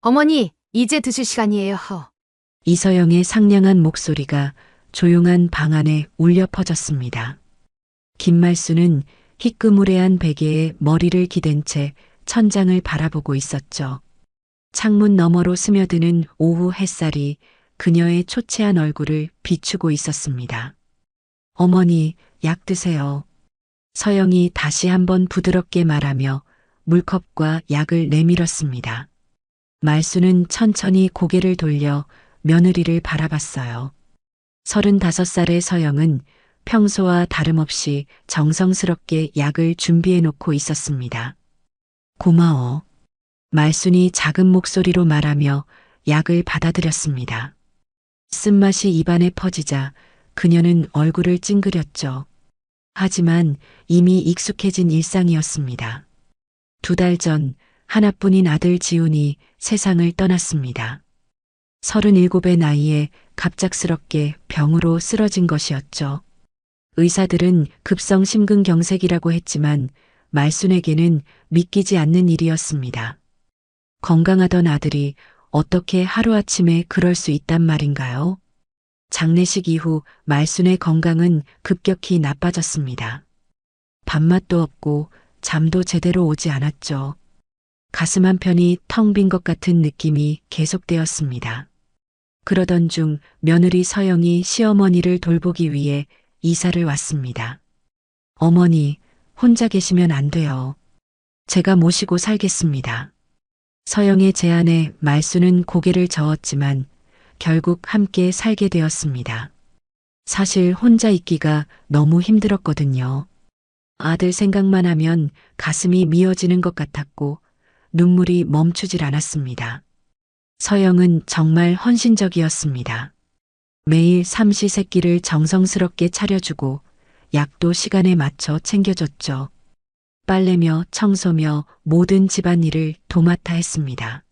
어머니, 이제 드실 시간이에요. 이서영의 상냥한 목소리가 조용한 방 안에 울려 퍼졌습니다. 김말수는 희끄무레한 베개에 머리를 기댄 채 천장을 바라보고 있었죠. 창문 너머로 스며드는 오후 햇살이 그녀의 초췌한 얼굴을 비추고 있었습니다. 어머니, 약 드세요. 서영이 다시 한번 부드럽게 말하며 물컵과 약을 내밀었습니다. 말수는 천천히 고개를 돌려 며느리를 바라봤어요. 35살의 서영은 평소와 다름없이 정성스럽게 약을 준비해 놓고 있었습니다. 고마워. 말순이 작은 목소리로 말하며 약을 받아들였습니다. 쓴맛이 입안에 퍼지자 그녀는 얼굴을 찡그렸죠. 하지만 이미 익숙해진 일상이었습니다. 2달 전 하나뿐인 아들 지훈이 세상을 떠났습니다. 37의 나이에 갑작스럽게 병으로 쓰러진 것이었죠. 의사들은 급성 심근경색이라고 했지만 말순에게는 믿기지 않는 일이었습니다. 건강하던 아들이 어떻게 하루아침에 그럴 수 있단 말인가요? 장례식 이후 말순의 건강은 급격히 나빠졌습니다. 밥맛도 없고 잠도 제대로 오지 않았죠. 가슴 한편이 텅 빈 것 같은 느낌이 계속되었습니다. 그러던 중 며느리 서영이 시어머니를 돌보기 위해 이사를 왔습니다. 어머니, 혼자 계시면 안 돼요. 제가 모시고 살겠습니다. 서영의 제안에 말수는 고개를 저었지만 결국 함께 살게 되었습니다. 사실 혼자 있기가 너무 힘들었거든요. 아들 생각만 하면 가슴이 미어지는 것 같았고 눈물이 멈추질 않았습니다. 서영은 정말 헌신적이었습니다. 매일 삼시세끼를 정성스럽게 차려주고 약도 시간에 맞춰 챙겨줬죠. 빨래며 청소며 모든 집안일을 도맡아 했습니다.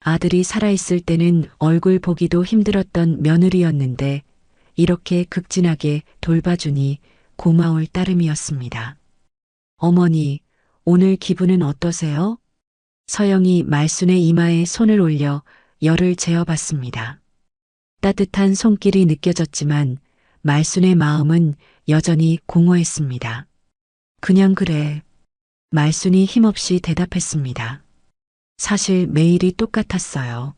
아들이 살아있을 때는 얼굴 보기도 힘들었던 며느리였는데 이렇게 극진하게 돌봐주니 고마울 따름이었습니다. 어머니, 오늘 기분은 어떠세요? 서영이 말순의 이마에 손을 올려 열을 재어봤습니다. 따뜻한 손길이 느껴졌지만 말순의 마음은 여전히 공허했습니다. 그냥 그래. 말순이 힘없이 대답했습니다. 사실 매일이 똑같았어요.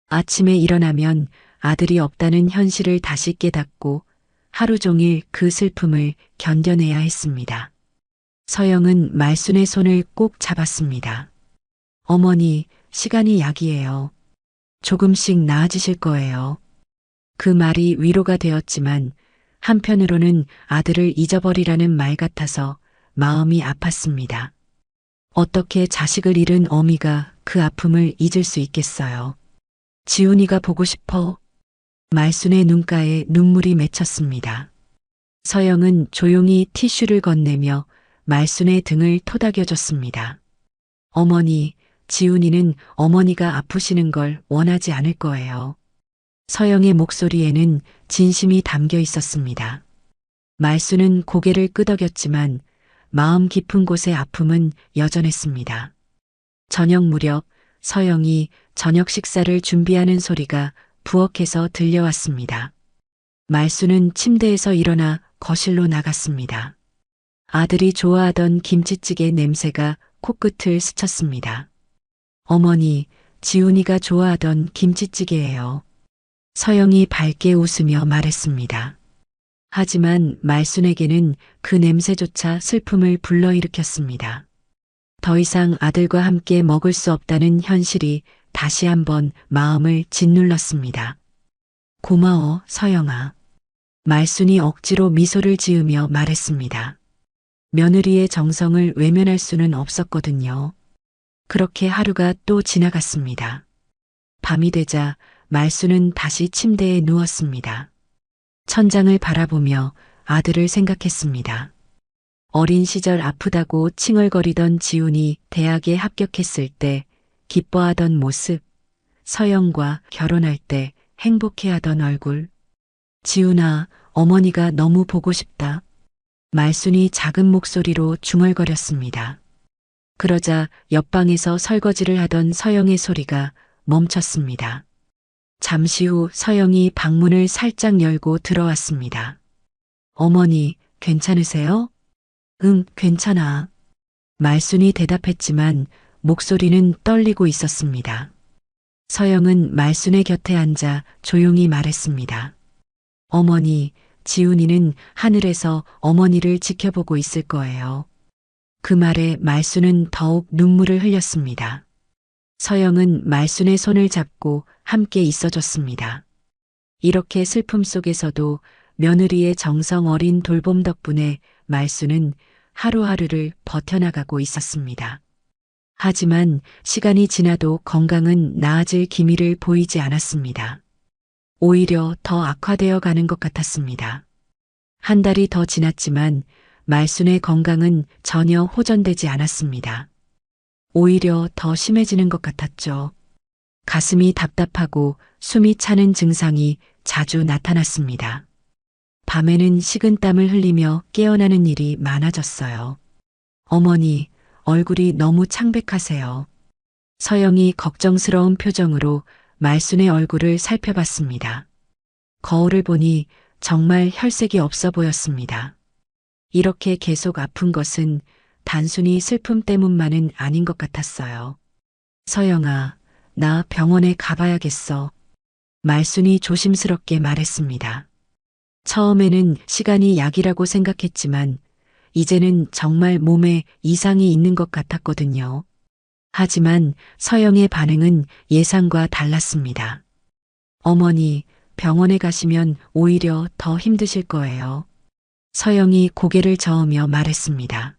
아침에 일어나면 아들이 없다는 현실을 다시 깨닫고 하루 종일 그 슬픔을 견뎌내야 했습니다. 서영은 말순의 손을 꼭 잡았습니다. 어머니, 시간이 약이에요. 조금씩 나아지실 거예요. 그 말이 위로가 되었지만 한편으로는 아들을 잊어버리라는 말 같아서 마음이 아팠습니다. 어떻게 자식을 잃은 어미가 그 아픔을 잊을 수 있겠어요. 지훈이가 보고 싶어. 말순의 눈가에 눈물이 맺혔습니다. 서영은 조용히 티슈를 건네며 말순의 등을 토닥여줬습니다. 어머니, 지훈이는 어머니가 아프시는 걸 원하지 않을 거예요. 서영의 목소리에는 진심이 담겨 있었습니다. 말순은 고개를 끄덕였지만 마음 깊은 곳의 아픔은 여전했습니다. 저녁 무렵 서영이 저녁 식사를 준비하는 소리가 부엌에서 들려왔습니다. 말순은 침대에서 일어나 거실로 나갔습니다. 아들이 좋아하던 김치찌개 냄새가 코끝을 스쳤습니다. 어머니, 지훈이가 좋아하던 김치찌개예요. 서영이 밝게 웃으며 말했습니다. 하지만 말순에게는 그 냄새조차 슬픔을 불러일으켰습니다. 더 이상 아들과 함께 먹을 수 없다는 현실이 다시 한번 마음을 짓눌렀습니다. 고마워, 서영아. 말순이 억지로 미소를 지으며 말했습니다. 며느리의 정성을 외면할 수는 없었거든요. 그렇게 하루가 또 지나갔습니다. 밤이 되자 말순은 다시 침대에 누웠습니다. 천장을 바라보며 아들을 생각했습니다. 어린 시절 아프다고 칭얼거리던 지훈이 대학에 합격했을 때 기뻐하던 모습, 서영과 결혼할 때 행복해하던 얼굴. 지훈아, 어머니가 너무 보고 싶다. 말순이 작은 목소리로 중얼거렸습니다. 그러자 옆방에서 설거지를 하던 서영의 소리가 멈췄습니다. 잠시 후 서영이 방문을 살짝 열고 들어왔습니다. 어머니, 괜찮으세요? 응, 괜찮아. 말순이 대답했지만 목소리는 떨리고 있었습니다. 서영은 말순의 곁에 앉아 조용히 말했습니다. 어머니, 지훈이는 하늘에서 어머니를 지켜보고 있을 거예요. 그 말에 말순은 더욱 눈물을 흘렸습니다. 서영은 말순의 손을 잡고 함께 있어줬습니다. 이렇게 슬픔 속에서도 며느리의 정성 어린 돌봄 덕분에 말순은 하루하루를 버텨나가고 있었습니다. 하지만 시간이 지나도 건강은 나아질 기미를 보이지 않았습니다. 오히려 더 악화되어 가는 것 같았습니다. 한 달이 더 지났지만 말순의 건강은 전혀 호전되지 않았습니다. 오히려 더 심해지는 것 같았죠. 가슴이 답답하고 숨이 차는 증상이 자주 나타났습니다. 밤에는 식은땀을 흘리며 깨어나는 일이 많아졌어요. 어머니, 얼굴이 너무 창백하세요. 서영이 걱정스러운 표정으로 말순의 얼굴을 살펴봤습니다. 거울을 보니 정말 혈색이 없어 보였습니다. 이렇게 계속 아픈 것은 단순히 슬픔 때문만은 아닌 것 같았어요. 서영아, 나 병원에 가봐야겠어. 말순이 조심스럽게 말했습니다. 처음에는 시간이 약이라고 생각했지만 이제는 정말 몸에 이상이 있는 것 같았거든요. 하지만 서영의 반응은 예상과 달랐습니다. 어머니, 병원에 가시면 오히려 더 힘드실 거예요. 서영이 고개를 저으며 말했습니다.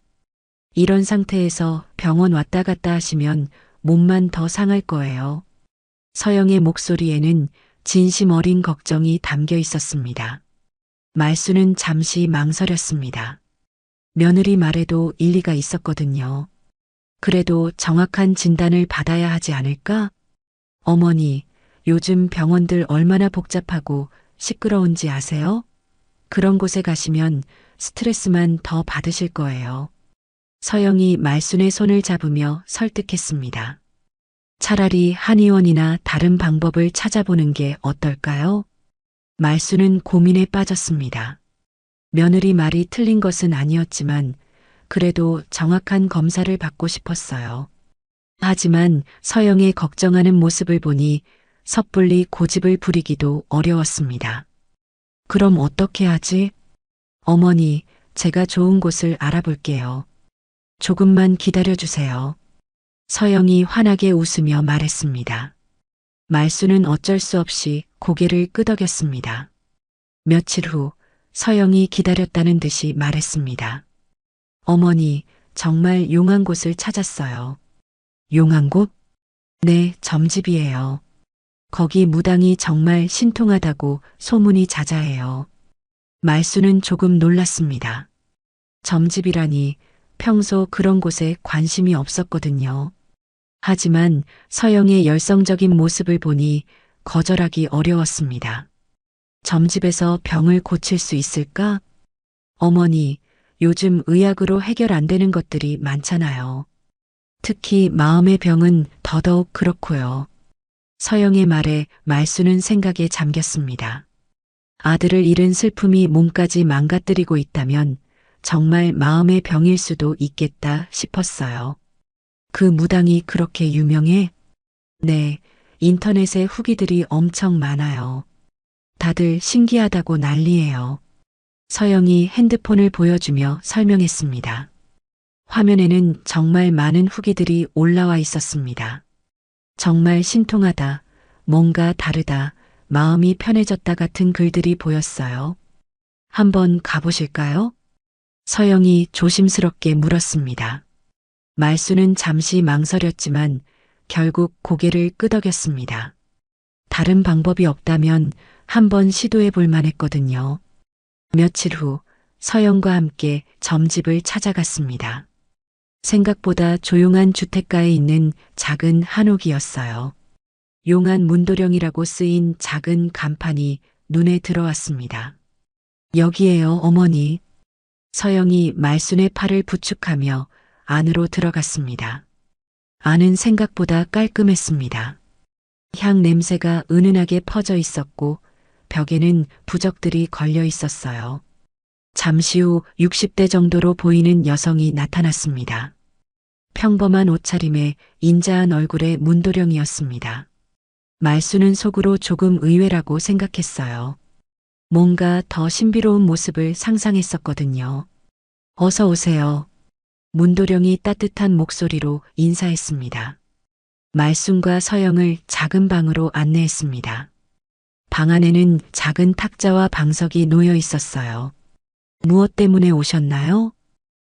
이런 상태에서 병원 왔다 갔다 하시면 몸만 더 상할 거예요. 서영의 목소리에는 진심 어린 걱정이 담겨 있었습니다. 말수는 잠시 망설였습니다. 며느리 말에도 일리가 있었거든요. 그래도 정확한 진단을 받아야 하지 않을까? 어머니, 요즘 병원들 얼마나 복잡하고 시끄러운지 아세요? 그런 곳에 가시면 스트레스만 더 받으실 거예요. 서영이 말순의 손을 잡으며 설득했습니다. 차라리 한의원이나 다른 방법을 찾아보는 게 어떨까요? 말순은 고민에 빠졌습니다. 며느리 말이 틀린 것은 아니었지만 그래도 정확한 검사를 받고 싶었어요. 하지만 서영의 걱정하는 모습을 보니 섣불리 고집을 부리기도 어려웠습니다. 그럼 어떻게 하지? 어머니, 제가 좋은 곳을 알아볼게요. 조금만 기다려주세요. 서영이 환하게 웃으며 말했습니다. 말수는 어쩔 수 없이 고개를 끄덕였습니다. 며칠 후 서영이 기다렸다는 듯이 말했습니다. 어머니, 정말 용한 곳을 찾았어요. 용한 곳? 네, 점집이에요. 거기 무당이 정말 신통하다고 소문이 자자해요. 말수는 조금 놀랐습니다. 점집이라니 평소 그런 곳에 관심이 없었거든요. 하지만 서영의 열성적인 모습을 보니 거절하기 어려웠습니다. 점집에서 병을 고칠 수 있을까? 어머니, 요즘 의학으로 해결 안 되는 것들이 많잖아요. 특히 마음의 병은 더더욱 그렇고요. 서영의 말에 말수는 생각에 잠겼습니다. 아들을 잃은 슬픔이 몸까지 망가뜨리고 있다면 정말 마음의 병일 수도 있겠다 싶었어요. 그 무당이 그렇게 유명해? 네, 인터넷에 후기들이 엄청 많아요. 다들 신기하다고 난리예요. 서영이 핸드폰을 보여주며 설명했습니다. 화면에는 정말 많은 후기들이 올라와 있었습니다. 정말 신통하다, 뭔가 다르다, 마음이 편해졌다 같은 글들이 보였어요. 한번 가보실까요? 서영이 조심스럽게 물었습니다. 말수는 잠시 망설였지만 결국 고개를 끄덕였습니다. 다른 방법이 없다면 한번 시도해 볼 만했거든요. 며칠 후 서영과 함께 점집을 찾아갔습니다. 생각보다 조용한 주택가에 있는 작은 한옥이었어요. 용한 문도령이라고 쓰인 작은 간판이 눈에 들어왔습니다. 여기에요, 어머니. 서영이 말순의 팔을 부축하며 안으로 들어갔습니다. 안은 생각보다 깔끔했습니다. 향 냄새가 은은하게 퍼져 있었고 벽에는 부적들이 걸려 있었어요. 잠시 후 60대 정도로 보이는 여성이 나타났습니다. 평범한 옷차림에 인자한 얼굴의 문도령이었습니다. 말수는 속으로 조금 의외라고 생각했어요. 뭔가 더 신비로운 모습을 상상했었거든요. 어서 오세요. 문도령이 따뜻한 목소리로 인사했습니다. 말순과 서영을 작은 방으로 안내했습니다. 방 안에는 작은 탁자와 방석이 놓여 있었어요. 무엇 때문에 오셨나요?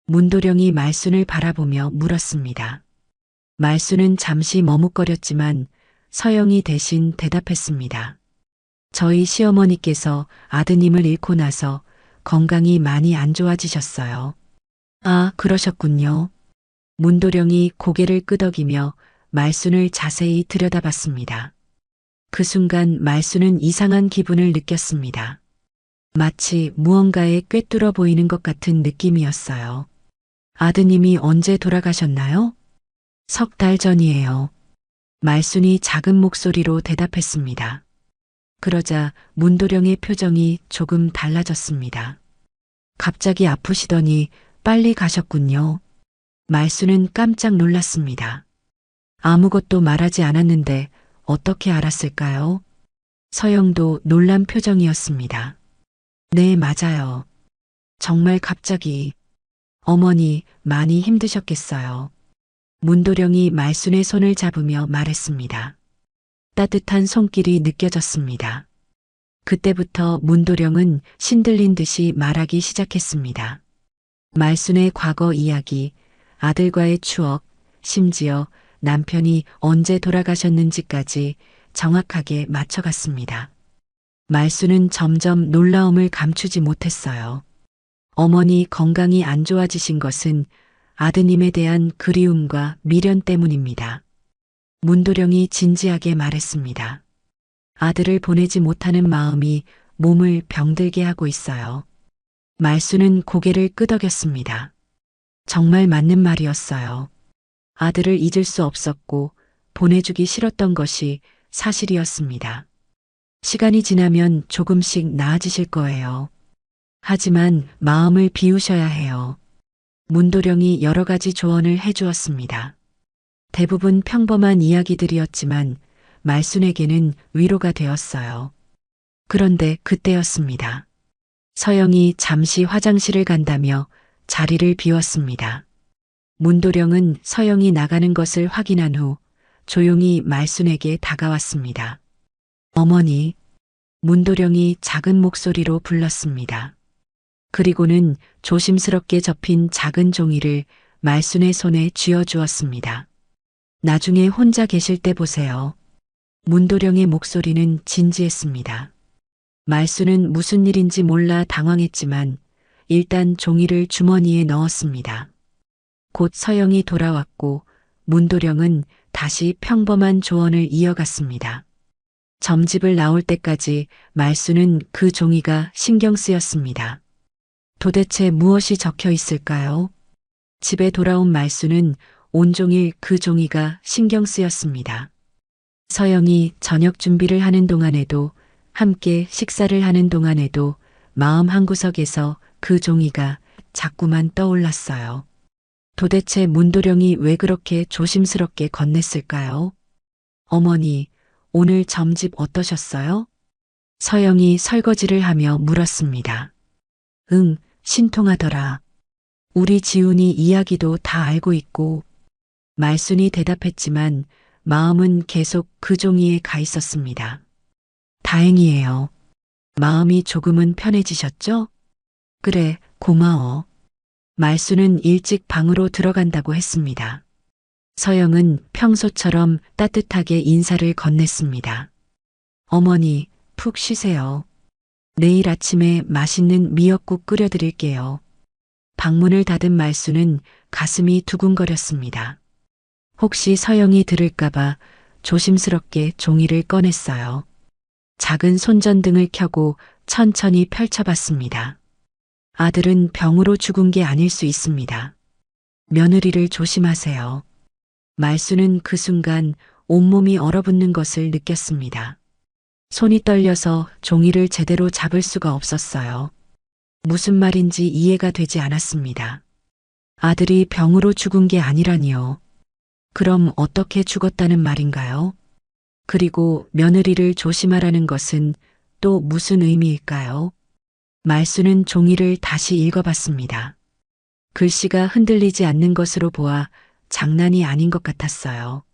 문도령이 말순을 바라보며 물었습니다. 말순은 잠시 머뭇거렸지만 서영이 대신 대답했습니다. 저희 시어머니께서 아드님을 잃고 나서 건강이 많이 안 좋아지셨어요. 아, 그러셨군요. 문도령이 고개를 끄덕이며 말순을 자세히 들여다봤습니다. 그 순간 말순은 이상한 기분을 느꼈습니다. 마치 무언가에 꿰뚫어 보이는 것 같은 느낌이었어요. 아드님이 언제 돌아가셨나요? 3달 전이에요. 말순이 작은 목소리로 대답했습니다. 그러자 문도령의 표정이 조금 달라졌습니다. 갑자기 아프시더니 빨리 가셨군요. 말순은 깜짝 놀랐습니다. 아무것도 말하지 않았는데 어떻게 알았을까요? 서영도 놀란 표정이었습니다. 네, 맞아요. 정말 갑자기. 어머니 많이 힘드셨겠어요. 문도령이 말순의 손을 잡으며 말했습니다. 따뜻한 손길이 느껴졌습니다. 그때부터 문도령은 신들린 듯이 말하기 시작했습니다. 말순의 과거 이야기, 아들과의 추억, 심지어 남편이 언제 돌아가셨는지까지 정확하게 맞춰갔습니다. 말순은 점점 놀라움을 감추지 못했어요. 어머니 건강이 안 좋아지신 것은 아드님에 대한 그리움과 미련 때문입니다. 문도령이 진지하게 말했습니다. 아들을 보내지 못하는 마음이 몸을 병들게 하고 있어요. 말순은 고개를 끄덕였습니다. 정말 맞는 말이었어요. 아들을 잊을 수 없었고 보내주기 싫었던 것이 사실이었습니다. 시간이 지나면 조금씩 나아지실 거예요. 하지만 마음을 비우셔야 해요. 문도령이 여러 가지 조언을 해주었습니다. 대부분 평범한 이야기들이었지만 말순에게는 위로가 되었어요. 그런데 그때였습니다. 서영이 잠시 화장실을 간다며 자리를 비웠습니다. 문도령은 서영이 나가는 것을 확인한 후 조용히 말순에게 다가왔습니다. 어머니, 문도령이 작은 목소리로 불렀습니다. 그리고는 조심스럽게 접힌 작은 종이를 말순의 손에 쥐어주었습니다. 나중에 혼자 계실 때 보세요. 문도령의 목소리는 진지했습니다. 말순은 무슨 일인지 몰라 당황했지만 일단 종이를 주머니에 넣었습니다. 곧 서영이 돌아왔고 문도령은 다시 평범한 조언을 이어갔습니다. 점집을 나올 때까지 말순은 그 종이가 신경 쓰였습니다. 도대체 무엇이 적혀 있을까요? 집에 돌아온 말순은 온종일 그 종이가 신경 쓰였습니다. 서영이 저녁 준비를 하는 동안에도 함께 식사를 하는 동안에도 마음 한구석에서 그 종이가 자꾸만 떠올랐어요. 도대체 문도령이 왜 그렇게 조심스럽게 건넸을까요? 어머니, 오늘 점집 어떠셨어요? 서영이 설거지를 하며 물었습니다. 응, 신통하더라. 우리 지훈이 이야기도 다 알고 있고. 말순이 대답했지만 마음은 계속 그 종이에 가 있었습니다. 다행이에요. 마음이 조금은 편해지셨죠? 그래, 고마워. 말순은 일찍 방으로 들어간다고 했습니다. 서영은 평소처럼 따뜻하게 인사를 건넸습니다. 어머니, 푹 쉬세요. 내일 아침에 맛있는 미역국 끓여드릴게요. 방문을 닫은 말순은 가슴이 두근거렸습니다. 혹시 서영이 들을까봐 조심스럽게 종이를 꺼냈어요. 작은 손전등을 켜고 천천히 펼쳐봤습니다. 아들은 병으로 죽은 게 아닐 수 있습니다. 며느리를 조심하세요. 말순은 그 순간 온몸이 얼어붙는 것을 느꼈습니다. 손이 떨려서 종이를 제대로 잡을 수가 없었어요. 무슨 말인지 이해가 되지 않았습니다. 아들이 병으로 죽은 게 아니라니요. 그럼 어떻게 죽었다는 말인가요? 그리고 며느리를 조심하라는 것은 또 무슨 의미일까요? 말수는 종이를 다시 읽어봤습니다. 글씨가 흔들리지 않는 것으로 보아 장난이 아닌 것 같았어요.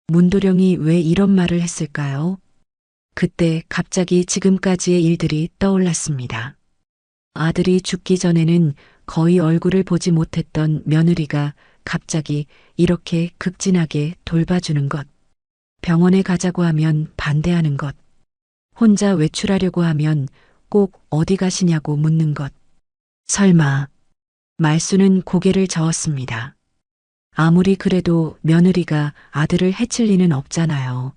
문도령이 왜 이런 말을 했을까요? 그때 갑자기 지금까지의 일들이 떠올랐습니다. 아들이 죽기 전에는 거의 얼굴을 보지 못했던 며느리가 갑자기 이렇게 극진하게 돌봐주는 것. 병원에 가자고 하면 반대하는 것. 혼자 외출하려고 하면 꼭 어디 가시냐고 묻는 것. 설마. 말수는 고개를 저었습니다. 아무리 그래도 며느리가 아들을 해칠 리는 없잖아요.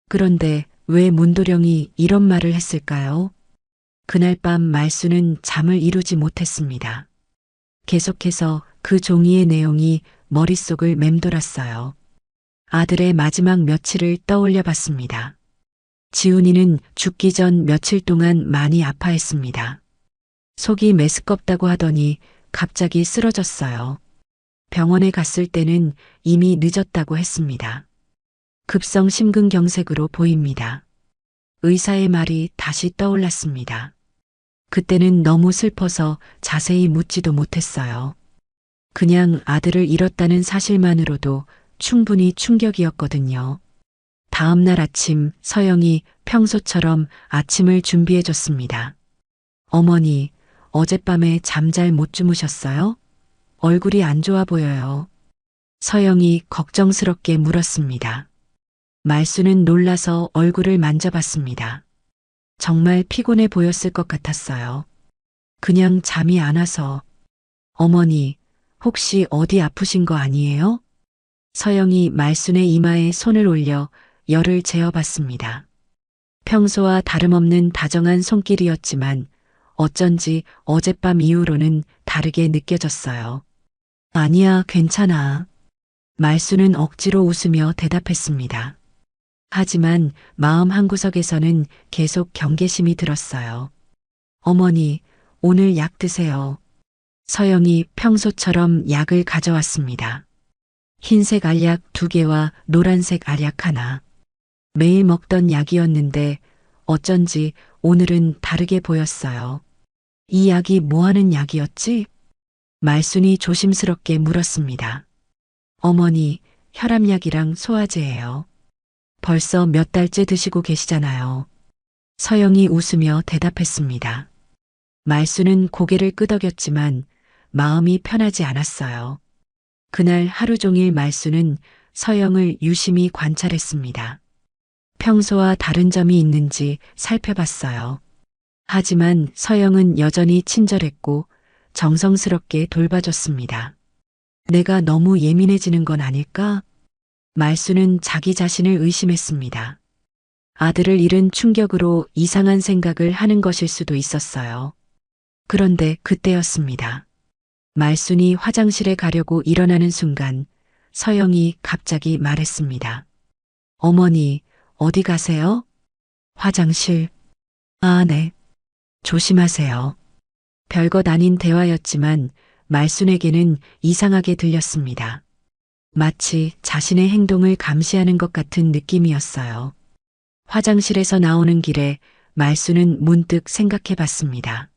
그런데 왜 문도령이 이런 말을 했을까요? 그날 밤 말수는 잠을 이루지 못했습니다. 계속해서 그 종이의 내용이 머릿속을 맴돌았어요. 아들의 마지막 며칠을 떠올려 봤습니다. 지훈이는 죽기 전 며칠 동안 많이 아파했습니다. 속이 메스껍다고 하더니 갑자기 쓰러졌어요. 병원에 갔을 때는 이미 늦었다고 했습니다. 급성 심근경색으로 보입니다. 의사의 말이 다시 떠올랐습니다. 그때는 너무 슬퍼서 자세히 묻지도 못했어요. 그냥 아들을 잃었다는 사실만으로도 충분히 충격이었거든요. 다음 날 아침 서영이 평소처럼 아침을 준비해 줬습니다. 어머니, 어젯밤에 잠 잘 못 주무셨어요? 얼굴이 안 좋아 보여요. 서영이 걱정스럽게 물었습니다. 말수는 놀라서 얼굴을 만져봤습니다. 정말 피곤해 보였을 것 같았어요. 그냥 잠이 안 와서. 어머니, 혹시 어디 아프신 거 아니에요? 서영이 말순의 이마에 손을 올려 열을 재어봤습니다. 평소와 다름없는 다정한 손길이었지만 어쩐지 어젯밤 이후로는 다르게 느껴졌어요. 아니야, 괜찮아. 말수는 억지로 웃으며 대답했습니다. 하지만 마음 한구석에서는 계속 경계심이 들었어요. 어머니, 오늘 약 드세요. 서영이 평소처럼 약을 가져왔습니다. 흰색 알약 2개와 노란색 알약 하나. 매일 먹던 약이었는데 어쩐지 오늘은 다르게 보였어요. 이 약이 뭐 하는 약이었지? 말순이 조심스럽게 물었습니다. 어머니, 혈압약이랑 소화제예요. 벌써 몇 달째 드시고 계시잖아요. 서영이 웃으며 대답했습니다. 말수는 고개를 끄덕였지만 마음이 편하지 않았어요. 그날 하루 종일 말수는 서영을 유심히 관찰했습니다. 평소와 다른 점이 있는지 살펴봤어요. 하지만 서영은 여전히 친절했고 정성스럽게 돌봐줬습니다. 내가 너무 예민해지는 건 아닐까? 말수는 자기 자신을 의심했습니다. 아들을 잃은 충격으로 이상한 생각을 하는 것일 수도 있었어요. 그런데 그때였습니다. 말순이 화장실에 가려고 일어나는 순간 서영이 갑자기 말했습니다. 어머니, 어디 가세요? 화장실. 아, 네. 조심하세요. 별것 아닌 대화였지만 말순에게는 이상하게 들렸습니다. 마치 자신의 행동을 감시하는 것 같은 느낌이었어요. 화장실에서 나오는 길에 말수는 문득 생각해 봤습니다.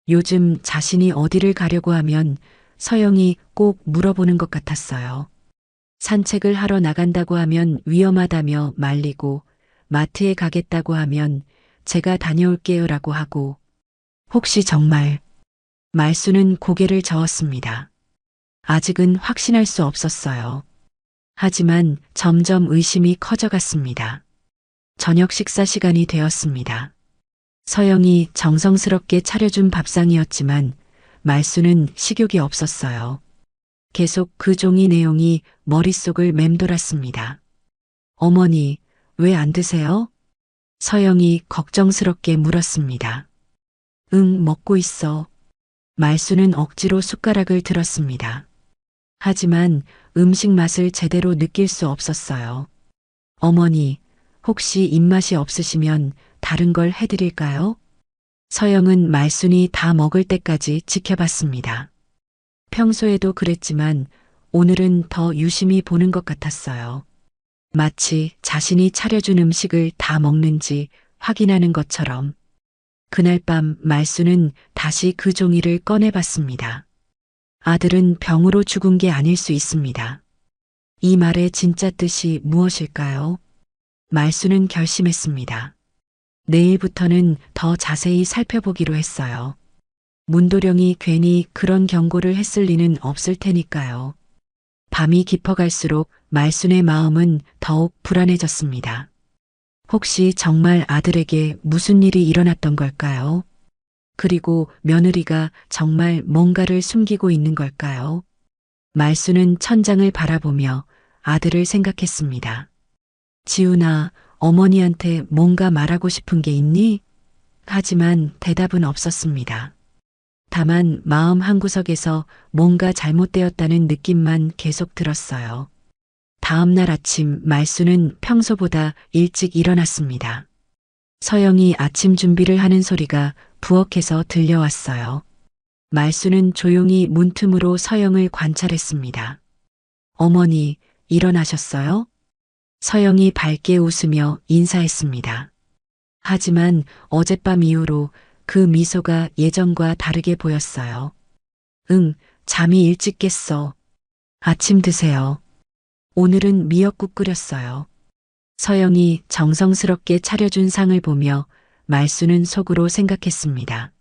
요즘 자신이 어디를 가려고 하면 서영이 꼭 물어보는 것 같았어요. 산책을 하러 나간다고 하면 위험하다며 말리고 마트에 가겠다고 하면 제가 다녀올게요라고 하고 혹시 정말 말수는 고개를 저었습니다. 아직은 확신할 수 없었어요. 하지만 점점 의심이 커져갔습니다. 저녁 식사 시간이 되었습니다. 서영이 정성스럽게 차려준 밥상이었지만 말수는 식욕이 없었어요. 계속 그 종이 내용이 머릿속을 맴돌았습니다. 어머니, 왜 안 드세요? 서영이 걱정스럽게 물었습니다. 응, 먹고 있어. 말수는 억지로 숟가락을 들었습니다. 하지만 음식 맛을 제대로 느낄 수 없었어요. 어머니, 혹시 입맛이 없으시면 다른 걸 해드릴까요? 서영은 말순이 다 먹을 때까지 지켜봤습니다. 평소에도 그랬지만 오늘은 더 유심히 보는 것 같았어요. 마치 자신이 차려준 음식을 다 먹는지 확인하는 것처럼. 그날 밤 말순은 다시 그 종이를 꺼내봤습니다. 아들은 병으로 죽은 게 아닐 수 있습니다. 이 말의 진짜 뜻이 무엇일까요? 말순은 결심했습니다. 내일부터는 더 자세히 살펴보기로 했어요. 문도령이 괜히 그런 경고를 했을 리는 없을 테니까요. 밤이 깊어갈수록 말순의 마음은 더욱 불안해졌습니다. 혹시 정말 아들에게 무슨 일이 일어났던 걸까요? 그리고 며느리가 정말 뭔가를 숨기고 있는 걸까요? 말순은 천장을 바라보며 아들을 생각했습니다. 지훈아, 어머니한테 뭔가 말하고 싶은 게 있니? 하지만 대답은 없었습니다. 다만 마음 한구석에서 뭔가 잘못되었다는 느낌만 계속 들었어요. 다음 날 아침 말순은 평소보다 일찍 일어났습니다. 서영이 아침 준비를 하는 소리가 부엌에서 들려왔어요. 말순은 조용히 문틈으로 서영을 관찰했습니다. 어머니, 일어나셨어요? 서영이 밝게 웃으며 인사했습니다. 하지만 어젯밤 이후로 그 미소가 예전과 다르게 보였어요. 응, 잠이 일찍 깼어. 아침 드세요. 오늘은 미역국 끓였어요. 서영이 정성스럽게 차려준 상을 보며 말순은 속으로 생각했습니다.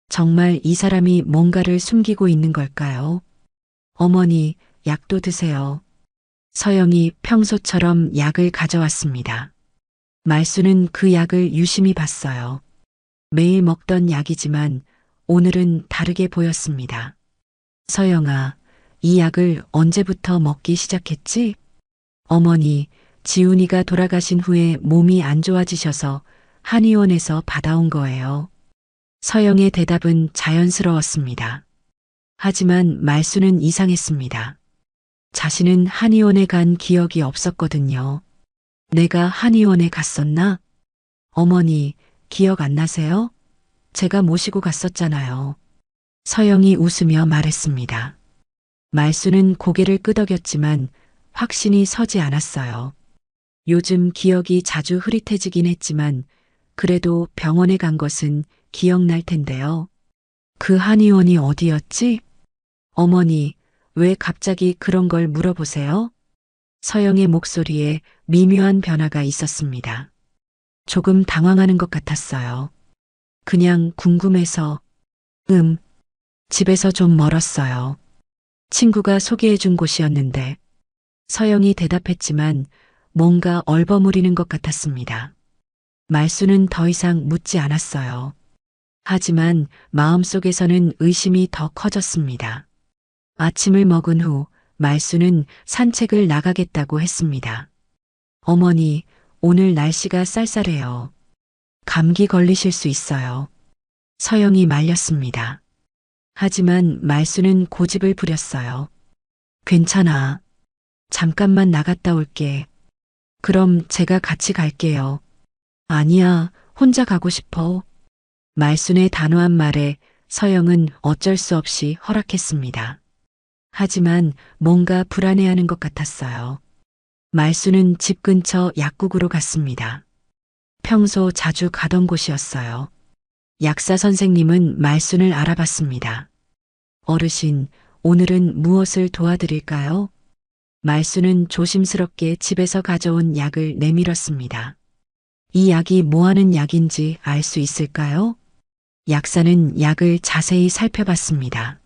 정말 이 사람이 뭔가를 숨기고 있는 걸까요? 어머니, 약도 드세요. 서영이 평소처럼 약을 가져왔습니다. 말순은 그 약을 유심히 봤어요. 매일 먹던 약이지만 오늘은 다르게 보였습니다. 서영아, 이 약을 언제부터 먹기 시작했지? 어머니, 지훈이가 돌아가신 후에 몸이 안 좋아지셔서 한의원에서 받아온 거예요. 서영의 대답은 자연스러웠습니다. 하지만 말수는 이상했습니다. 자신은 한의원에 간 기억이 없었거든요. 내가 한의원에 갔었나? 어머니, 기억 안 나세요? 제가 모시고 갔었잖아요. 서영이 웃으며 말했습니다. 말수는 고개를 끄덕였지만 확신이 서지 않았어요. 요즘 기억이 자주 흐릿해지긴 했지만 그래도 병원에 간 것은 기억날 텐데요. 그 한의원이 어디였지? 어머니, 왜 갑자기 그런 걸 물어보세요? 서영의 목소리에 미묘한 변화가 있었습니다. 조금 당황하는 것 같았어요. 그냥 궁금해서, 집에서 좀 멀었어요. 친구가 소개해준 곳이었는데, 서영이 대답했지만 뭔가 얼버무리는 것 같았습니다. 말수는 더 이상 묻지 않았어요. 하지만 마음속에서는 의심이 더 커졌습니다. 아침을 먹은 후 말수는 산책을 나가겠다고 했습니다. 어머니, 오늘 날씨가 쌀쌀해요. 감기 걸리실 수 있어요. 서영이 말렸습니다. 하지만 말수는 고집을 부렸어요. 괜찮아. 잠깐만 나갔다 올게. 그럼 제가 같이 갈게요. 아니야, 혼자 가고 싶어. 말순의 단호한 말에 서영은 어쩔 수 없이 허락했습니다. 하지만 뭔가 불안해하는 것 같았어요. 말순은 집 근처 약국으로 갔습니다. 평소 자주 가던 곳이었어요. 약사 선생님은 말순을 알아봤습니다. 어르신, 오늘은 무엇을 도와드릴까요? 말순은 조심스럽게 집에서 가져온 약을 내밀었습니다. 이 약이 뭐 하는 약인지 알 수 있을까요? 약사는 약을 자세히 살펴봤습니다.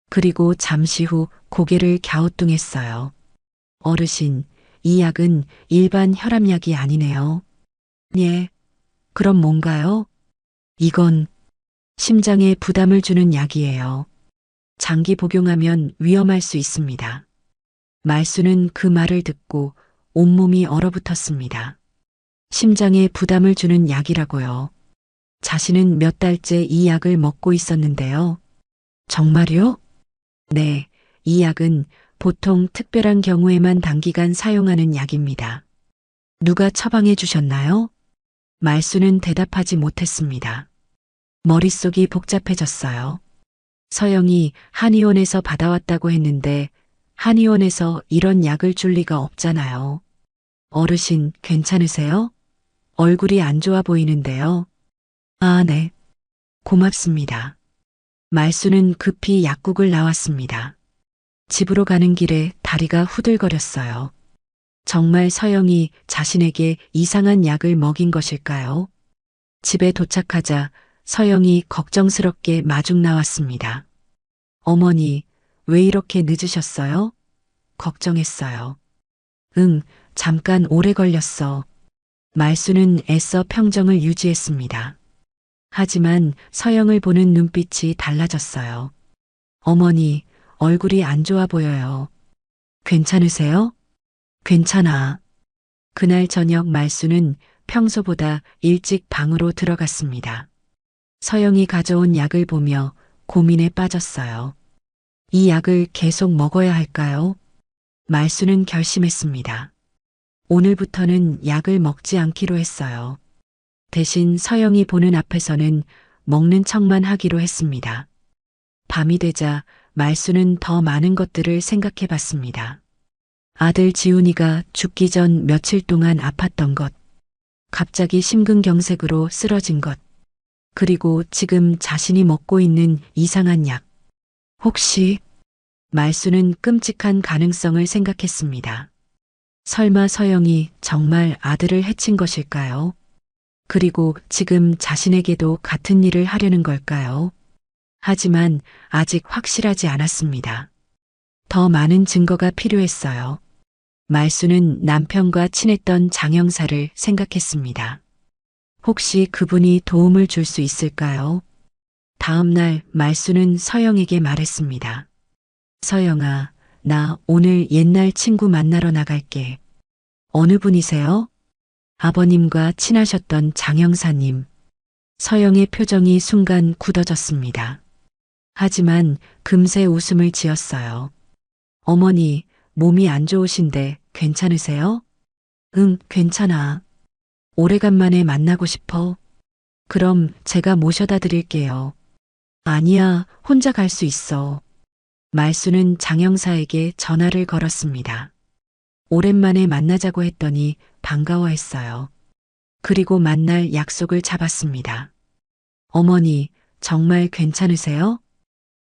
그리고 잠시 후 고개를 갸우뚱했어요. 어르신, 이 약은 일반 혈압약이 아니네요. 예, 그럼 뭔가요? 이건 심장에 부담을 주는 약이에요. 장기 복용하면 위험할 수 있습니다. 말수는 그 말을 듣고 온몸이 얼어붙었습니다. 심장에 부담을 주는 약이라고요. 자신은 몇 달째 이 약을 먹고 있었는데요. 정말요? 네, 이 약은 보통 특별한 경우에만 단기간 사용하는 약입니다. 누가 처방해 주셨나요? 말수는 대답하지 못했습니다. 머릿속이 복잡해졌어요. 서영이 한의원에서 받아왔다고 했는데 한의원에서 이런 약을 줄 리가 없잖아요. 어르신 괜찮으세요? 얼굴이 안 좋아 보이는데요. 아, 네. 고맙습니다. 말수는 급히 약국을 나왔습니다. 집으로 가는 길에 다리가 후들거렸어요. 정말 서영이 자신에게 이상한 약을 먹인 것일까요? 집에 도착하자 서영이 걱정스럽게 마중 나왔습니다. 어머니, 왜 이렇게 늦으셨어요? 걱정했어요. 응, 잠깐 오래 걸렸어. 말수는 애써 평정을 유지했습니다. 하지만 서영을 보는 눈빛이 달라졌어요. 어머니, 얼굴이 안 좋아 보여요. 괜찮으세요? 괜찮아. 그날 저녁 말수는 평소보다 일찍 방으로 들어갔습니다. 서영이 가져온 약을 보며 고민에 빠졌어요. 이 약을 계속 먹어야 할까요? 말수는 결심했습니다. 오늘부터는 약을 먹지 않기로 했어요. 대신 서영이 보는 앞에서는 먹는 척만 하기로 했습니다. 밤이 되자 말수는 더 많은 것들을 생각해 봤습니다. 아들 지훈이가 죽기 전 며칠 동안 아팠던 것, 갑자기 심근경색으로 쓰러진 것, 그리고 지금 자신이 먹고 있는 이상한 약. 혹시 말수는 끔찍한 가능성을 생각했습니다. 설마 서영이 정말 아들을 해친 것일까요? 그리고 지금 자신에게도 같은 일을 하려는 걸까요? 하지만 아직 확실하지 않았습니다. 더 많은 증거가 필요했어요. 말수는 남편과 친했던 장영사를 생각했습니다. 혹시 그분이 도움을 줄 수 있을까요? 다음 날 말수는 서영에게 말했습니다. 서영아, 나 오늘 옛날 친구 만나러 나갈게. 어느 분이세요? 아버님과 친하셨던 장영사님. 서영의 표정이 순간 굳어졌습니다. 하지만 금세 웃음을 지었어요. 어머니, 몸이 안 좋으신데 괜찮으세요? 응, 괜찮아. 오래간만에 만나고 싶어. 그럼 제가 모셔다 드릴게요. 아니야, 혼자 갈 수 있어. 말수는 장영사에게 전화를 걸었습니다. 오랜만에 만나자고 했더니 반가워했어요. 그리고 만날 약속을 잡았습니다. 어머니, 정말 괜찮으세요?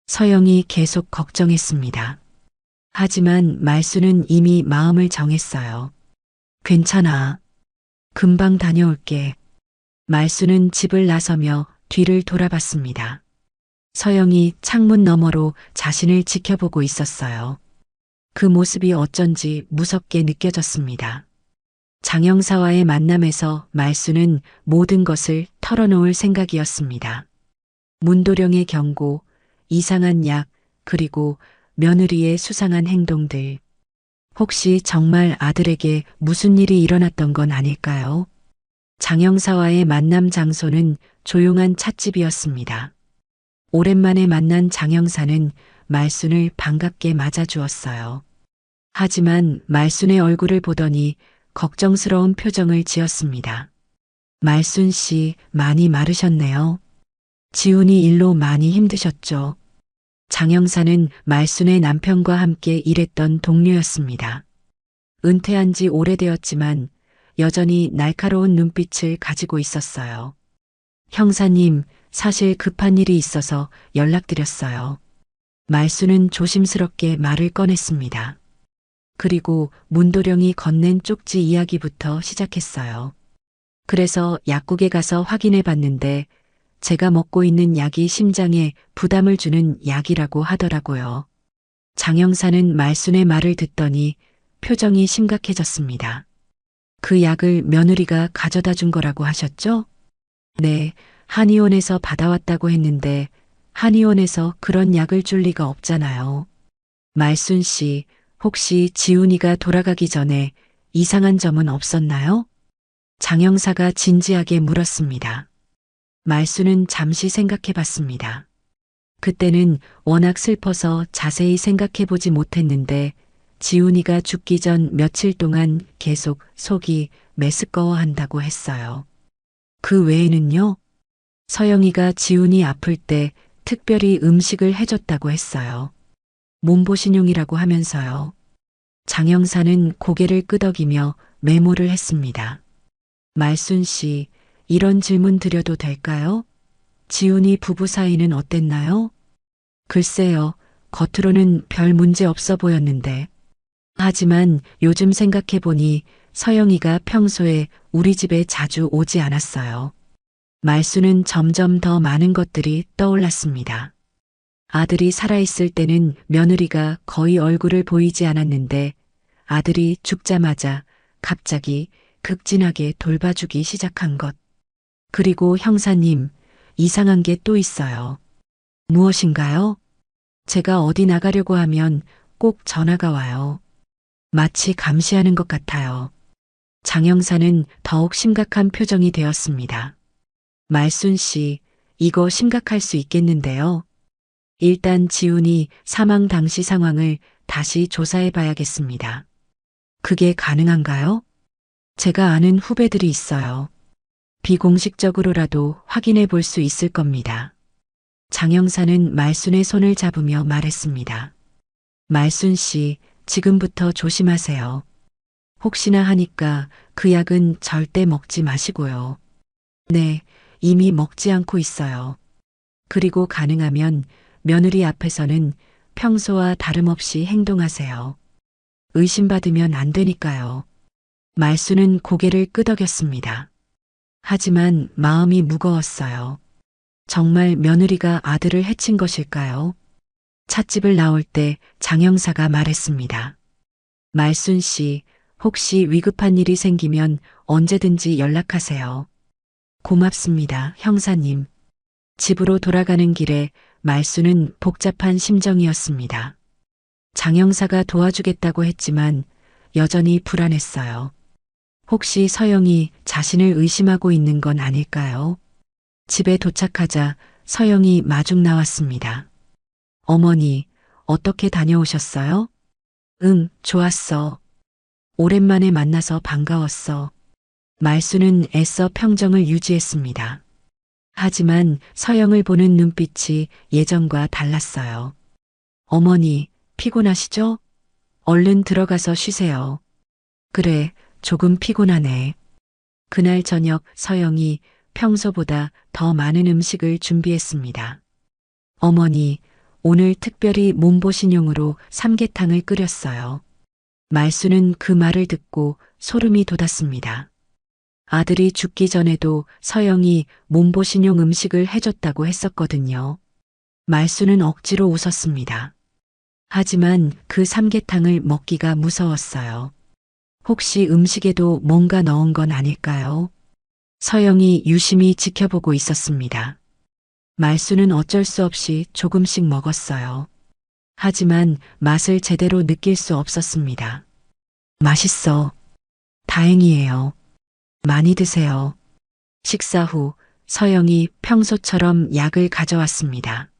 서영이 계속 걱정했습니다. 하지만 말수는 이미 마음을 정했어요. 괜찮아. 금방 다녀올게. 말수는 집을 나서며 뒤를 돌아봤습니다. 서영이 창문 너머로 자신을 지켜보고 있었어요. 그 모습이 어쩐지 무섭게 느껴졌습니다. 장영사와의 만남에서 말수는 모든 것을 털어놓을 생각이었습니다. 문도령의 경고, 이상한 약, 그리고 며느리의 수상한 행동들. 혹시 정말 아들에게 무슨 일이 일어났던 건 아닐까요? 장영사와의 만남 장소는 조용한 찻집이었습니다. 오랜만에 만난 장영사는 말순을 반갑게 맞아주었어요. 하지만 말순의 얼굴을 보더니 걱정스러운 표정을 지었습니다. 말순 씨, 많이 마르셨네요. 지훈이 일로 많이 힘드셨죠? 장영사는 말순의 남편과 함께 일했던 동료였습니다. 은퇴한 지 오래되었지만 여전히 날카로운 눈빛을 가지고 있었어요. 형사님, 사실 급한 일이 있어서 연락드렸어요. 말순은 조심스럽게 말을 꺼냈습니다. 그리고 문도령이 건넨 쪽지 이야기부터 시작했어요. 그래서 약국에 가서 확인해 봤는데 제가 먹고 있는 약이 심장에 부담을 주는 약이라고 하더라고요. 장영사는 말순의 말을 듣더니 표정이 심각해졌습니다. 그 약을 며느리가 가져다 준 거라고 하셨죠? 네, 한의원에서 받아왔다고 했는데 한의원에서 그런 약을 줄 리가 없잖아요. 말순 씨, 혹시 지훈이가 돌아가기 전에 이상한 점은 없었나요? 장영사가 진지하게 물었습니다. 말순은 잠시 생각해 봤습니다. 그때는 워낙 슬퍼서 자세히 생각해 보지 못했는데 지훈이가 죽기 전 며칠 동안 계속 속이 메스꺼워한다고 했어요. 그 외에는요? 서영이가 지훈이 아플 때 특별히 음식을 해줬다고 했어요. 몸보신용이라고 하면서요. 장 형사는 고개를 끄덕이며 메모를 했습니다. 말순 씨, 이런 질문 드려도 될까요? 지훈이 부부 사이는 어땠나요? 글쎄요, 겉으로는 별 문제 없어 보였는데. 하지만 요즘 생각해보니 서영이가 평소에 우리 집에 자주 오지 않았어요. 말수는 점점 더 많은 것들이 떠올랐습니다. 아들이 살아있을 때는 며느리가 거의 얼굴을 보이지 않았는데 아들이 죽자마자 갑자기 극진하게 돌봐주기 시작한 것. 그리고 형사님, 이상한 게 또 있어요. 무엇인가요? 제가 어디 나가려고 하면 꼭 전화가 와요. 마치 감시하는 것 같아요. 장 형사는 더욱 심각한 표정이 되었습니다. 말순 씨, 이거 심각할 수 있겠는데요. 일단 지훈이 사망 당시 상황을 다시 조사해 봐야겠습니다. 그게 가능한가요? 제가 아는 후배들이 있어요. 비공식적으로라도 확인해 볼 수 있을 겁니다. 장 형사는 말순의 손을 잡으며 말했습니다. 말순 씨, 지금부터 조심하세요. 혹시나 하니까 그 약은 절대 먹지 마시고요. 네, 이미 먹지 않고 있어요. 그리고 가능하면 며느리 앞에서는 평소와 다름없이 행동하세요. 의심받으면 안 되니까요. 말수는 고개를 끄덕였습니다. 하지만 마음이 무거웠어요. 정말 며느리가 아들을 해친 것일까요? 찻집을 나올 때 장 형사가 말했습니다. 말순 씨, 혹시 위급한 일이 생기면 언제든지 연락하세요. 고맙습니다, 형사님. 집으로 돌아가는 길에 말수는 복잡한 심정이었습니다. 장 형사가 도와주겠다고 했지만 여전히 불안했어요. 혹시 서영이 자신을 의심하고 있는 건 아닐까요? 집에 도착하자 서영이 마중 나왔습니다. 어머니, 어떻게 다녀오셨어요? 응, 좋았어. 오랜만에 만나서 반가웠어. 말수는 애써 평정을 유지했습니다. 하지만 서영을 보는 눈빛이 예전과 달랐어요. 어머니, 피곤하시죠? 얼른 들어가서 쉬세요. 그래, 조금 피곤하네. 그날 저녁 서영이 평소보다 더 많은 음식을 준비했습니다. 어머니, 오늘 특별히 몸보신용으로 삼계탕을 끓였어요. 말수는 그 말을 듣고 소름이 돋았습니다. 아들이 죽기 전에도 서영이 몸보신용 음식을 해줬다고 했었거든요. 말수는 억지로 웃었습니다. 하지만 그 삼계탕을 먹기가 무서웠어요. 혹시 음식에도 뭔가 넣은 건 아닐까요? 서영이 유심히 지켜보고 있었습니다. 말수는 어쩔 수 없이 조금씩 먹었어요. 하지만 맛을 제대로 느낄 수 없었습니다. 맛있어. 다행이에요. 많이 드세요. 식사 후 서영이 평소처럼 약을 가져왔습니다.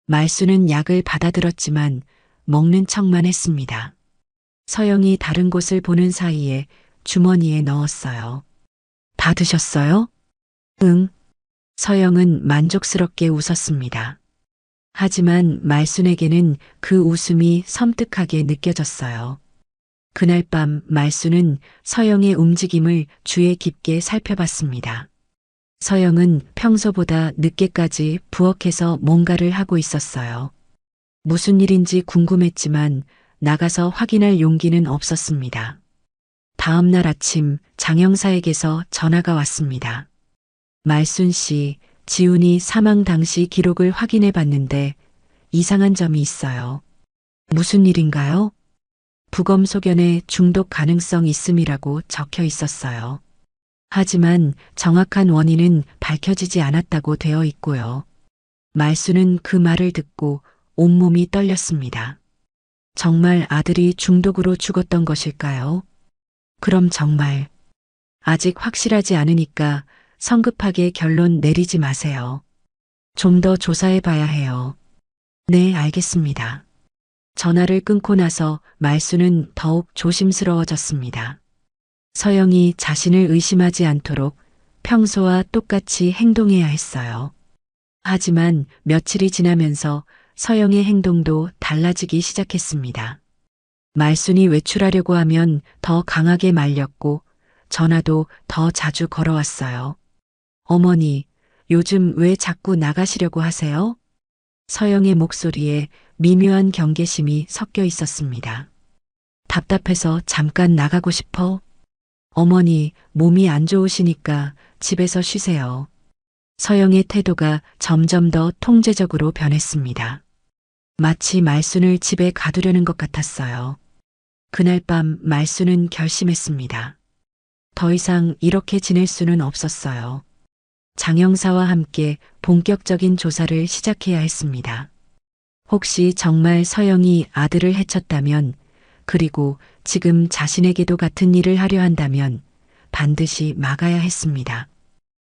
말수는 약을 받아들었지만 먹는 척만 했습니다. 서영이 다른 곳을 보는 사이에 주머니에 넣었어요. 다 드셨어요? 응. 서영은 만족스럽게 웃었습니다. 하지만 말순에게는 그 웃음이 섬뜩하게 느껴졌어요. 그날 밤 말수는 서영의 움직임을 주의 깊게 살펴봤습니다. 서영은 평소보다 늦게까지 부엌에서 뭔가를 하고 있었어요. 무슨 일인지 궁금했지만 나가서 확인할 용기는 없었습니다. 다음 날 아침 장 형사에게서 전화가 왔습니다. 말순 씨, 지훈이 사망 당시 기록을 확인해 봤는데 이상한 점이 있어요. 무슨 일인가요? 부검소견에 중독 가능성 있음이라고 적혀 있었어요. 하지만 정확한 원인은 밝혀지지 않았다고 되어 있고요. 말수는 그 말을 듣고 온몸이 떨렸습니다. 정말 아들이 중독으로 죽었던 것일까요? 그럼 정말 아직 확실하지 않으니까 성급하게 결론 내리지 마세요. 좀 더 조사해 봐야 해요. 네, 알겠습니다. 전화를 끊고 나서 말수는 더욱 조심스러워졌습니다. 서영이 자신을 의심하지 않도록 평소와 똑같이 행동해야 했어요. 하지만 며칠이 지나면서 서영의 행동도 달라지기 시작했습니다. 말순이 외출하려고 하면 더 강하게 말렸고 전화도 더 자주 걸어왔어요. 어머니, 요즘 왜 자꾸 나가시려고 하세요? 서영의 목소리에 미묘한 경계심이 섞여 있었습니다. 답답해서 잠깐 나가고 싶어. 어머니, 몸이 안 좋으시니까 집에서 쉬세요. 서영의 태도가 점점 더 통제적으로 변했습니다. 마치 말순을 집에 가두려는 것 같았어요. 그날 밤 말순은 결심했습니다. 더 이상 이렇게 지낼 수는 없었어요. 장 형사와 함께 본격적인 조사를 시작해야 했습니다. 혹시 정말 서영이 아들을 해쳤다면, 그리고 지금 자신에게도 같은 일을 하려 한다면 반드시 막아야 했습니다.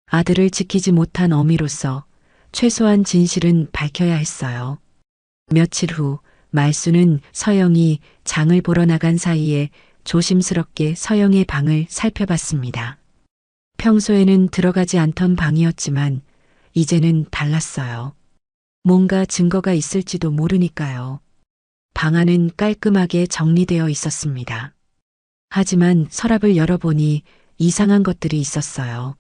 아들을 지키지 못한 어미로서 최소한 진실은 밝혀야 했어요. 며칠 후 말순은 서영이 장을 보러 나간 사이에 조심스럽게 서영의 방을 살펴봤습니다. 평소에는 들어가지 않던 방이었지만 이제는 달랐어요. 뭔가 증거가 있을지도 모르니까요. 방 안은 깔끔하게 정리되어 있었습니다. 하지만 서랍을 열어보니 이상한 것들이 있었어요.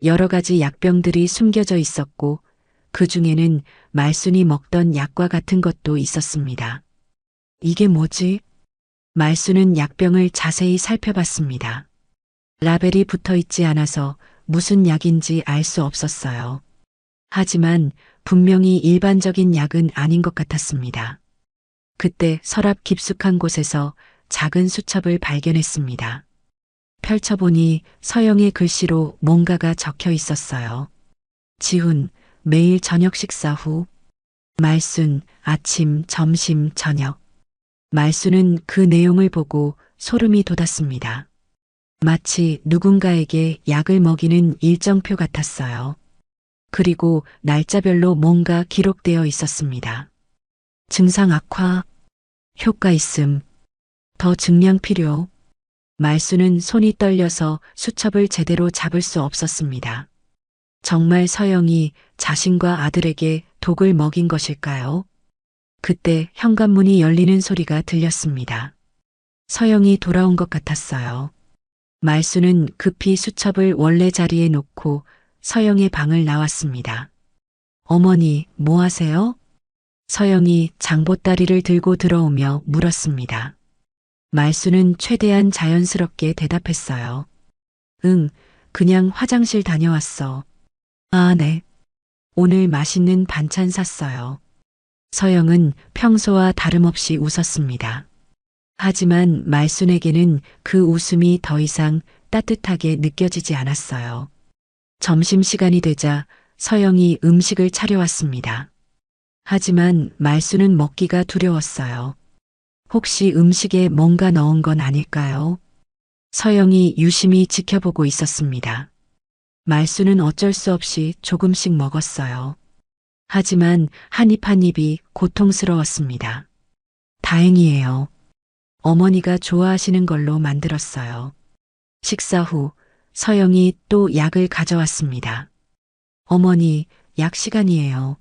여러 가지 약병들이 숨겨져 있었고 그 중에는 말순이 먹던 약과 같은 것도 있었습니다. 이게 뭐지? 말순은 약병을 자세히 살펴봤습니다. 라벨이 붙어 있지 않아서 무슨 약인지 알 수 없었어요. 하지만 분명히 일반적인 약은 아닌 것 같았습니다. 그때 서랍 깊숙한 곳에서 작은 수첩을 발견했습니다. 펼쳐보니 서영의 글씨로 뭔가가 적혀 있었어요. 지훈, 매일 저녁 식사 후. 말순, 아침, 점심, 저녁. 말순은 그 내용을 보고 소름이 돋았습니다. 마치 누군가에게 약을 먹이는 일정표 같았어요. 그리고 날짜별로 뭔가 기록되어 있었습니다. 증상 악화, 효과 있음, 더 증량 필요. 말순은 손이 떨려서 수첩을 제대로 잡을 수 없었습니다. 정말 서영이 자신과 아들에게 독을 먹인 것일까요? 그때 현관문이 열리는 소리가 들렸습니다. 서영이 돌아온 것 같았어요. 말순은 급히 수첩을 원래 자리에 놓고 서영의 방을 나왔습니다. 어머니, 뭐 하세요? 서영이 장보따리를 들고 들어오며 물었습니다. 말순은 최대한 자연스럽게 대답했어요. 응, 그냥 화장실 다녀왔어. 아, 네. 오늘 맛있는 반찬 샀어요. 서영은 평소와 다름없이 웃었습니다. 하지만 말순에게는 그 웃음이 더 이상 따뜻하게 느껴지지 않았어요. 점심시간이 되자 서영이 음식을 차려왔습니다. 하지만 말순은 먹기가 두려웠어요. 혹시 음식에 뭔가 넣은 건 아닐까요? 서영이 유심히 지켜보고 있었습니다. 말순은 어쩔 수 없이 조금씩 먹었어요. 하지만 한 입 한 입이 고통스러웠습니다. 다행이에요. 어머니가 좋아하시는 걸로 만들었어요. 식사 후 서영이 또 약을 가져왔습니다. 어머니, 약 시간이에요.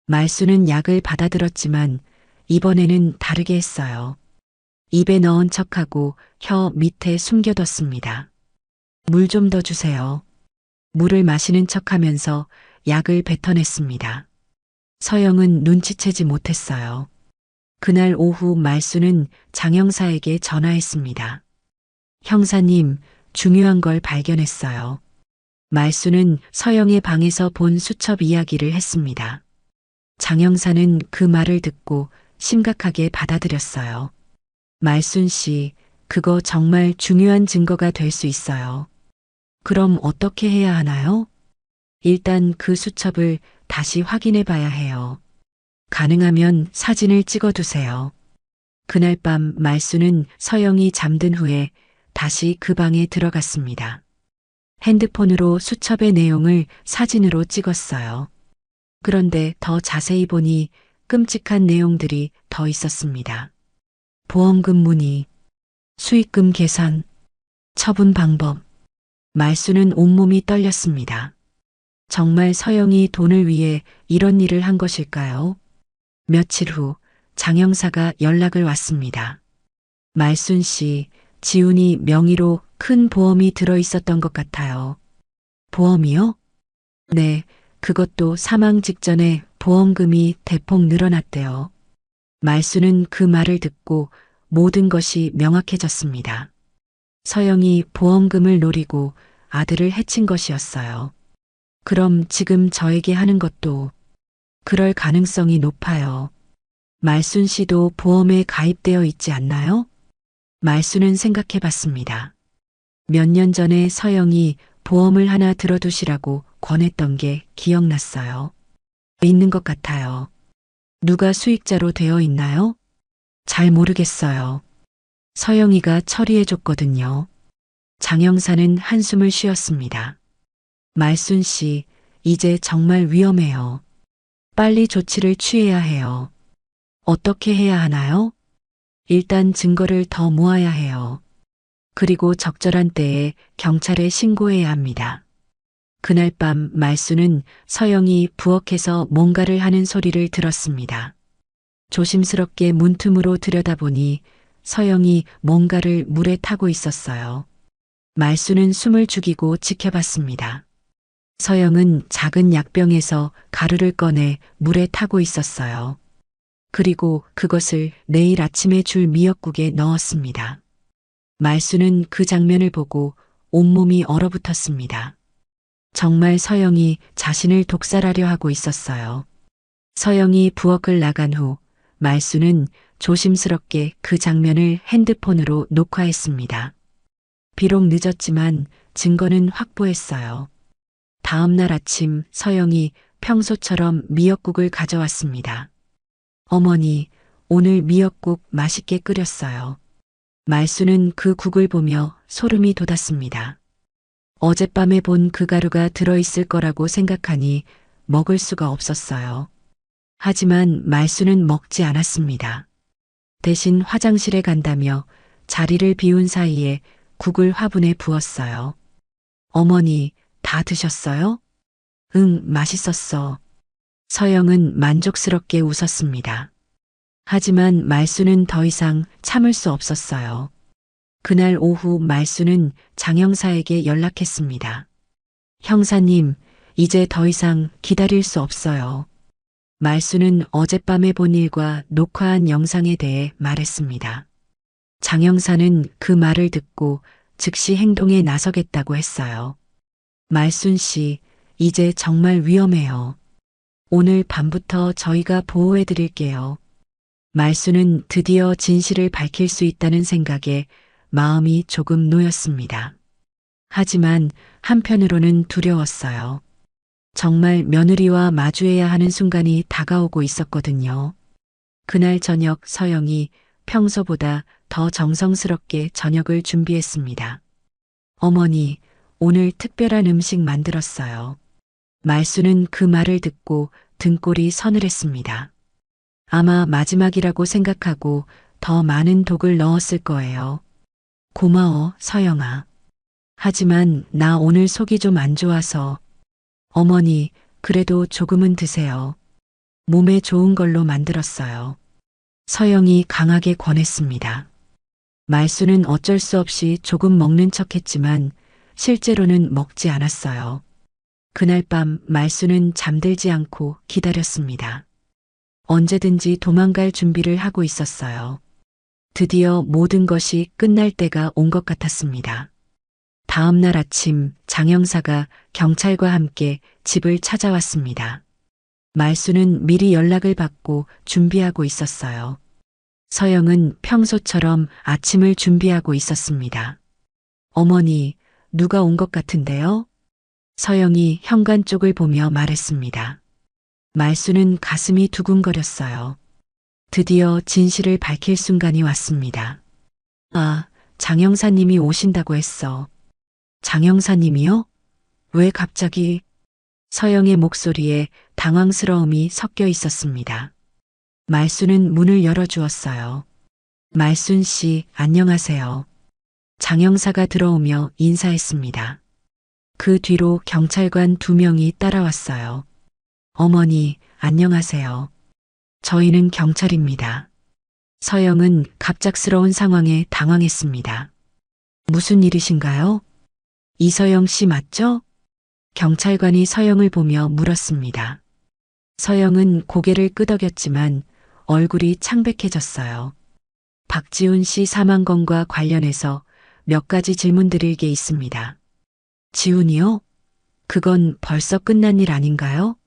말순은 약을 받아들었지만 이번에는 다르게 했어요. 입에 넣은 척하고 혀 밑에 숨겨뒀습니다. 물 좀 더 주세요. 물을 마시는 척하면서 약을 뱉어냈습니다. 서영은 눈치채지 못했어요. 그날 오후 말순은 장 형사에게 전화했습니다. 형사님, 중요한 걸 발견했어요. 말순은 서영의 방에서 본 수첩 이야기를 했습니다. 장 형사는 그 말을 듣고 심각하게 받아들였어요. 말순 씨, 그거 정말 중요한 증거가 될 수 있어요. 그럼 어떻게 해야 하나요? 일단 그 수첩을 다시 확인해 봐야 해요. 가능하면 사진을 찍어 두세요. 그날 밤 말순은 서영이 잠든 후에 다시 그 방에 들어갔습니다. 핸드폰으로 수첩의 내용을 사진으로 찍었어요. 그런데 더 자세히 보니 끔찍한 내용들이 더 있었습니다. 보험금 문의, 수익금 계산, 처분 방법. 말수는 온몸이 떨렸습니다. 정말 서영이 돈을 위해 이런 일을 한 것일까요? 며칠 후 장 형사가 연락을 왔습니다. 말순 씨, 지훈이 명의로 큰 보험이 들어 있었던 것 같아요. 보험이요? 네, 그것도 사망 직전에 보험금이 대폭 늘어났대요. 말수는 그 말을 듣고 모든 것이 명확해졌습니다. 서영이 보험금을 노리고 아들을 해친 것이었어요. 그럼 지금 저에게 하는 것도 그럴 가능성이 높아요. 말순 씨도 보험에 가입되어 있지 않나요? 말수는 생각해 봤습니다. 몇 년 전에 서영이 보험을 하나 들어두시라고 권했던 게 기억났어요. 있는 것 같아요. 누가 수익자로 되어 있나요? 잘 모르겠어요. 서영이가 처리해 줬거든요. 장 형사는 한숨을 쉬었습니다. 말순 씨, 이제 정말 위험해요. 빨리 조치를 취해야 해요. 어떻게 해야 하나요? 일단 증거를 더 모아야 해요. 그리고 적절한 때에 경찰에 신고해야 합니다. 그날 밤 말수는 서영이 부엌에서 뭔가를 하는 소리를 들었습니다. 조심스럽게 문틈으로 들여다보니 서영이 뭔가를 물에 타고 있었어요. 말수는 숨을 죽이고 지켜봤습니다. 서영은 작은 약병에서 가루를 꺼내 물에 타고 있었어요. 그리고 그것을 내일 아침에 줄 미역국에 넣었습니다. 말수는 그 장면을 보고 온몸이 얼어붙었습니다. 정말 서영이 자신을 독살하려 하고 있었어요. 서영이 부엌을 나간 후 말수는 조심스럽게 그 장면을 핸드폰으로 녹화했습니다. 비록 늦었지만 증거는 확보했어요. 다음 날 아침 서영이 평소처럼 미역국을 가져왔습니다. 어머니, 오늘 미역국 맛있게 끓였어요. 말수는 그 국을 보며 소름이 돋았습니다. 어젯밤에 본 그 가루가 들어있을 거라고 생각하니 먹을 수가 없었어요. 하지만 말수는 먹지 않았습니다. 대신 화장실에 간다며 자리를 비운 사이에 국을 화분에 부었어요. 어머니, 다 드셨어요? 응, 맛있었어. 서영은 만족스럽게 웃었습니다. 하지만 말수는 더 이상 참을 수 없었어요. 그날 오후 말수는 장 형사에게 연락했습니다. 형사님, 이제 더 이상 기다릴 수 없어요. 말수는 어젯밤에 본 일과 녹화한 영상에 대해 말했습니다. 장 형사는 그 말을 듣고 즉시 행동에 나서겠다고 했어요. 말순 씨, 이제 정말 위험해요. 오늘 밤부터 저희가 보호해 드릴게요. 말수는 드디어 진실을 밝힐 수 있다는 생각에 마음이 조금 놓였습니다. 하지만 한편으로는 두려웠어요. 정말 며느리와 마주해야 하는 순간이 다가오고 있었거든요. 그날 저녁 서영이 평소보다 더 정성스럽게 저녁을 준비했습니다. 어머니, 오늘 특별한 음식 만들었어요. 말수는 그 말을 듣고 등골이 서늘했습니다. 아마 마지막이라고 생각하고 더 많은 독을 넣었을 거예요. 고마워, 서영아. 하지만 나 오늘 속이 좀 안 좋아서. 어머니, 그래도 조금은 드세요. 몸에 좋은 걸로 만들었어요. 서영이 강하게 권했습니다. 말수는 어쩔 수 없이 조금 먹는 척했지만 실제로는 먹지 않았어요. 그날 밤 말수는 잠들지 않고 기다렸습니다. 언제든지 도망갈 준비를 하고 있었어요. 드디어 모든 것이 끝날 때가 온 것 같았습니다. 다음 날 아침 장 형사가 경찰과 함께 집을 찾아왔습니다. 말수는 미리 연락을 받고 준비하고 있었어요. 서영은 평소처럼 아침을 준비하고 있었습니다. 어머니, 누가 온 것 같은데요? 서영이 현관 쪽을 보며 말했습니다. 말수는 가슴이 두근거렸어요. 드디어 진실을 밝힐 순간이 왔습니다. 아, 장 형사님이 오신다고 했어. 장 형사님이요? 왜 갑자기? 서영의 목소리에 당황스러움이 섞여 있었습니다. 말수는 문을 열어주었어요. 말순 씨, 안녕하세요. 장 형사가 들어오며 인사했습니다. 그 뒤로 경찰관 2명이 따라왔어요. 어머니, 안녕하세요. 저희는 경찰입니다. 서영은 갑작스러운 상황에 당황했습니다. 무슨 일이신가요? 이서영 씨 맞죠? 경찰관이 서영을 보며 물었습니다. 서영은 고개를 끄덕였지만 얼굴이 창백해졌어요. 박지훈 씨 사망건과 관련해서 몇 가지 질문드릴 게 있습니다. 지훈이요? 그건 벌써 끝난 일 아닌가요?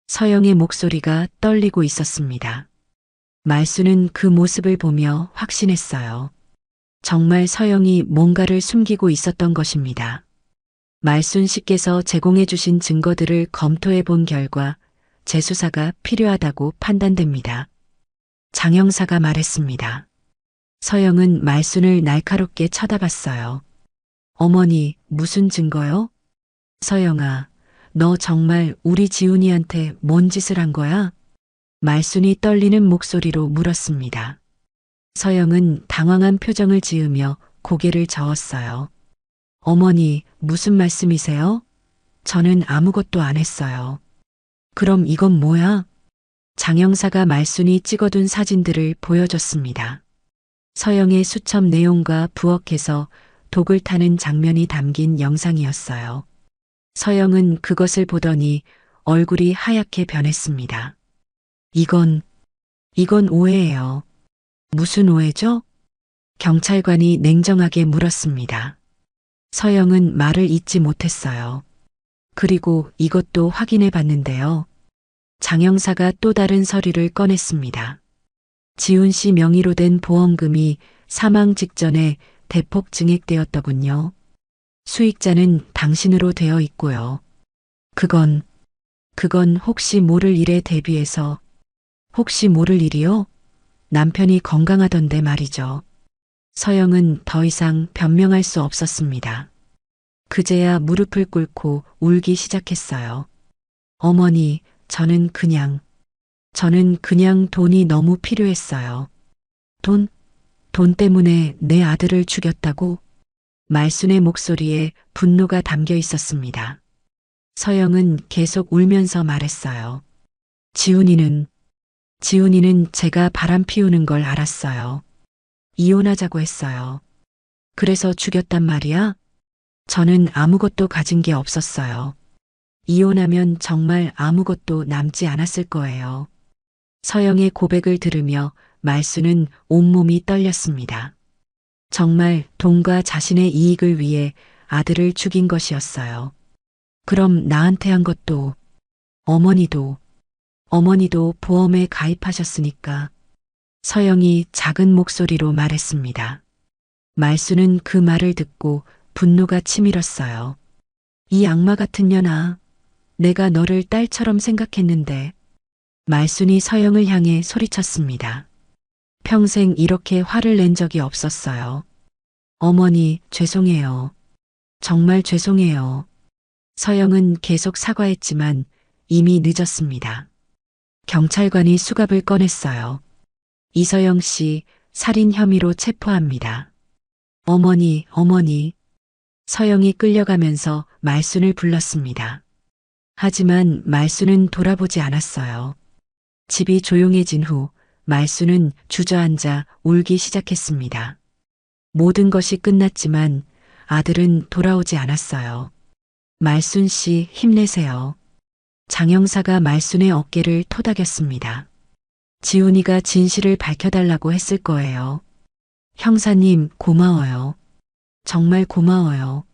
서영의 목소리가 떨리고 있었습니다. 말수는 그 모습을 보며 확신했어요. 정말 서영이 뭔가를 숨기고 있었던 것입니다. 말순 씨께서 제공해 주신 증거들을 검토해 본 결과 재수사가 필요하다고 판단됩니다. 장 형사가 말했습니다. 서영은 말순을 날카롭게 쳐다봤어요. 어머니, 무슨 증거요? 서영아, 너 정말 우리 지훈이한테 뭔 짓을 한 거야? 말순이 떨리는 목소리로 물었습니다. 서영은 당황한 표정을 지으며 고개를 저었어요. 어머니, 무슨 말씀이세요? 저는 아무것도 안 했어요. 그럼 이건 뭐야? 장 형사가 말순이 찍어둔 사진들을 보여줬습니다. 서영의 수첩 내용과 부엌에서 독을 타는 장면이 담긴 영상이었어요. 서영은 그것을 보더니 얼굴이 하얗게 변했습니다. 이건 오해예요. 무슨 오해죠? 경찰관이 냉정하게 물었습니다. 서영은 말을 잇지 못했어요. 그리고 이것도 확인해 봤는데요. 장 형사가 또 다른 서류를 꺼냈습니다. 지훈 씨 명의로 된 보험금이 사망 직전에 대폭 증액되었더군요. 수익자는 당신으로 되어 있고요. 그건 혹시 모를 일에 대비해서 혹시 모를 일이요? 남편이 건강하던데 말이죠. 서영은 더 이상 변명할 수 없었습니다. 그제야 무릎을 꿇고 울기 시작했어요. 어머니, 저는 그냥 돈이 너무 필요했어요. 돈 때문에 내 아들을 죽였다고? 말순의 목소리에 분노가 담겨 있었습니다. 서영은 계속 울면서 말했어요. 지훈이는 제가 바람 피우는 걸 알았어요. 이혼하자고 했어요. 그래서 죽였단 말이야? 저는 아무것도 가진 게 없었어요. 이혼하면 정말 아무것도 남지 않았을 거예요. 서영의 고백을 들으며 말수는 온몸이 떨렸습니다. 정말 돈과 자신의 이익을 위해 아들을 죽인 것이었어요. 그럼 나한테 한 것도 어머니도 보험에 가입하셨으니까. 서영이 작은 목소리로 말했습니다. 말수는 그 말을 듣고 분노가 치밀었어요. 이 악마 같은 년아, 내가 너를 딸처럼 생각했는데. 말순이 서영을 향해 소리쳤습니다. 평생 이렇게 화를 낸 적이 없었어요. 어머니, 죄송해요. 정말 죄송해요. 서영은 계속 사과했지만 이미 늦었습니다. 경찰관이 수갑을 꺼냈어요. 이서영 씨 살인 혐의로 체포합니다. 어머니. 서영이 끌려가면서 말순을 불렀습니다. 하지만 말순은 돌아보지 않았어요. 집이 조용해진 후 말순은 주저앉아 울기 시작했습니다. 모든 것이 끝났지만 아들은 돌아오지 않았어요. 말순 씨, 힘내세요. 장 형사가 말순의 어깨를 토닥였습니다. 지훈이가 진실을 밝혀달라고 했을 거예요. 형사님, 고마워요. 정말 고마워요.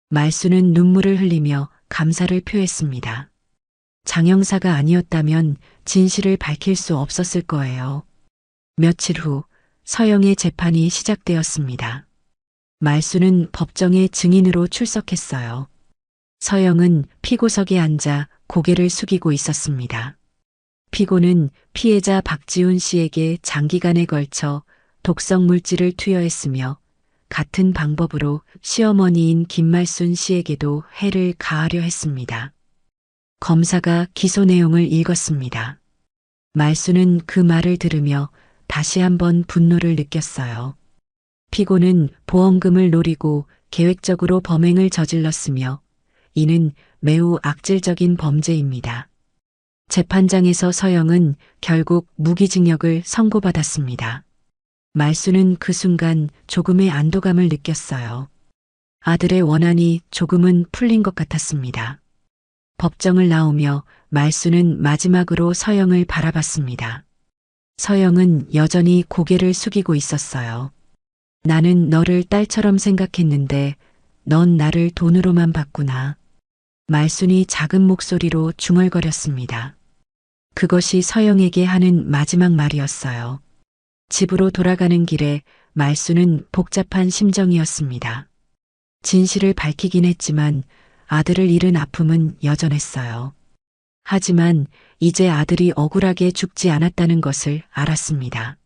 말순은 눈물을 흘리며 감사를 표했습니다. 장 형사가 아니었다면 진실을 밝힐 수 없었을 거예요. 며칠 후 서영의 재판이 시작되었습니다. 말수는 법정에 증인으로 출석했어요. 서영은 피고석에 앉아 고개를 숙이고 있었습니다. 피고는 피해자 박지훈 씨에게 장기간에 걸쳐 독성 물질을 투여했으며 같은 방법으로 시어머니인 김말순 씨에게도 해를 가하려 했습니다. 검사가 기소 내용을 읽었습니다. 말수는 그 말을 들으며 다시 한번 분노를 느꼈어요. 피고는 보험금을 노리고 계획적으로 범행을 저질렀으며 이는 매우 악질적인 범죄입니다. 재판장에서 서영은 결국 무기징역을 선고받았습니다. 말수는 그 순간 조금의 안도감을 느꼈어요. 아들의 원한이 조금은 풀린 것 같았습니다. 법정을 나오며 말수는 마지막으로 서영을 바라봤습니다. 서영은 여전히 고개를 숙이고 있었어요. 나는 너를 딸처럼 생각했는데 넌 나를 돈으로만 봤구나. 말순이 작은 목소리로 중얼거렸습니다. 그것이 서영에게 하는 마지막 말이었어요. 집으로 돌아가는 길에 말수는 복잡한 심정이었습니다. 진실을 밝히긴 했지만 아들을 잃은 아픔은 여전했어요. 하지만 이제 아들이 억울하게 죽지 않았다는 것을 알았습니다.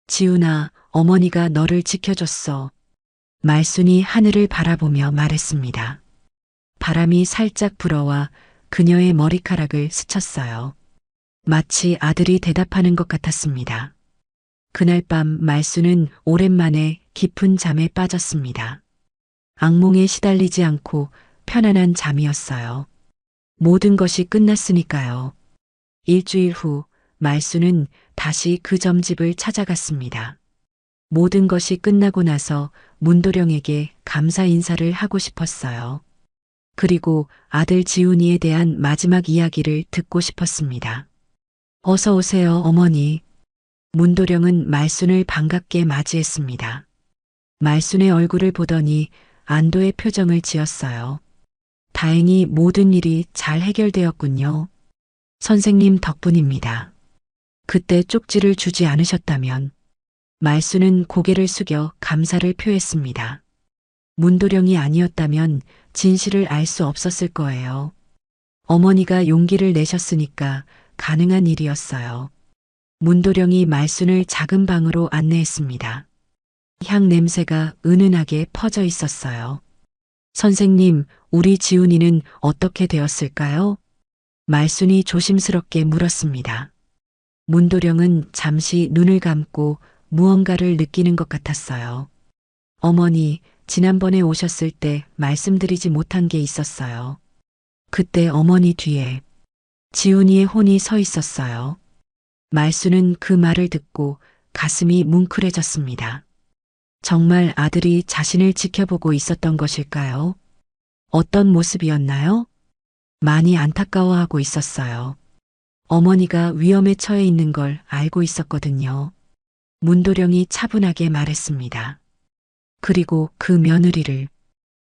지훈아, 어머니가 너를 지켜줬어. 말순이 하늘을 바라보며 말했습니다. 바람이 살짝 불어와 그녀의 머리카락을 스쳤어요. 마치 아들이 대답하는 것 같았습니다. 그날 밤 말수는 오랜만에 깊은 잠에 빠졌습니다. 악몽에 시달리지 않고 편안한 잠이었어요. 모든 것이 끝났으니까요. 일주일 후 말수는 다시 그 점집을 찾아갔습니다. 모든 것이 끝나고 나서 문도령에게 감사 인사를 하고 싶었어요. 그리고 아들 지훈이에 대한 마지막 이야기를 듣고 싶었습니다. 어서 오세요, 어머니. 문도령은 말순을 반갑게 맞이했습니다. 말순의 얼굴을 보더니 안도의 표정을 지었어요. 다행히 모든 일이 잘 해결되었군요. 선생님 덕분입니다. 그때 쪽지를 주지 않으셨다면 말순은 고개를 숙여 감사를 표했습니다. 문도령이 아니었다면 진실을 알 수 없었을 거예요. 어머니가 용기를 내셨으니까 가능한 일이었어요. 문도령이 말순을 작은 방으로 안내했습니다. 향 냄새가 은은하게 퍼져 있었어요. 선생님, 우리 지훈이는 어떻게 되었을까요? 말순이 조심스럽게 물었습니다. 문도령은 잠시 눈을 감고 무언가를 느끼는 것 같았어요. 어머니, 지난번에 오셨을 때 말씀드리지 못한 게 있었어요. 그때 어머니 뒤에 지훈이의 혼이 서 있었어요. 말수는 그 말을 듣고 가슴이 뭉클해졌습니다. 정말 아들이 자신을 지켜보고 있었던 것일까요? 어떤 모습이었나요? 많이 안타까워하고 있었어요. 어머니가 위험에 처해 있는 걸 알고 있었거든요. 문도령이 차분하게 말했습니다. 그리고 그 며느리를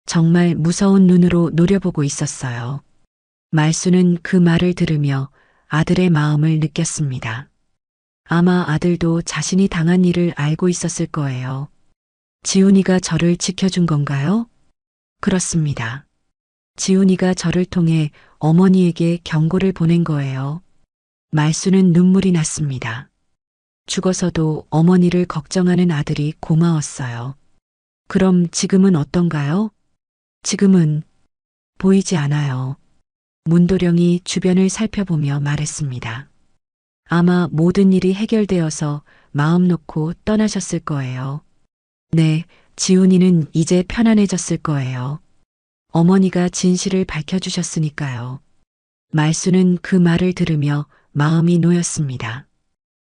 정말 무서운 눈으로 노려보고 있었어요. 말수는 그 말을 들으며 아들의 마음을 느꼈습니다. 아마 아들도 자신이 당한 일을 알고 있었을 거예요. 지훈이가 저를 지켜준 건가요? 그렇습니다. 지훈이가 저를 통해 어머니에게 경고를 보낸 거예요. 말수는 눈물이 났습니다. 죽어서도 어머니를 걱정하는 아들이 고마웠어요. 그럼 지금은 어떤가요? 지금은 보이지 않아요. 문도령이 주변을 살펴보며 말했습니다. 아마 모든 일이 해결되어서 마음 놓고 떠나셨을 거예요. 네, 지훈이는 이제 편안해졌을 거예요. 어머니가 진실을 밝혀주셨으니까요. 말수는 그 말을 들으며 마음이 놓였습니다.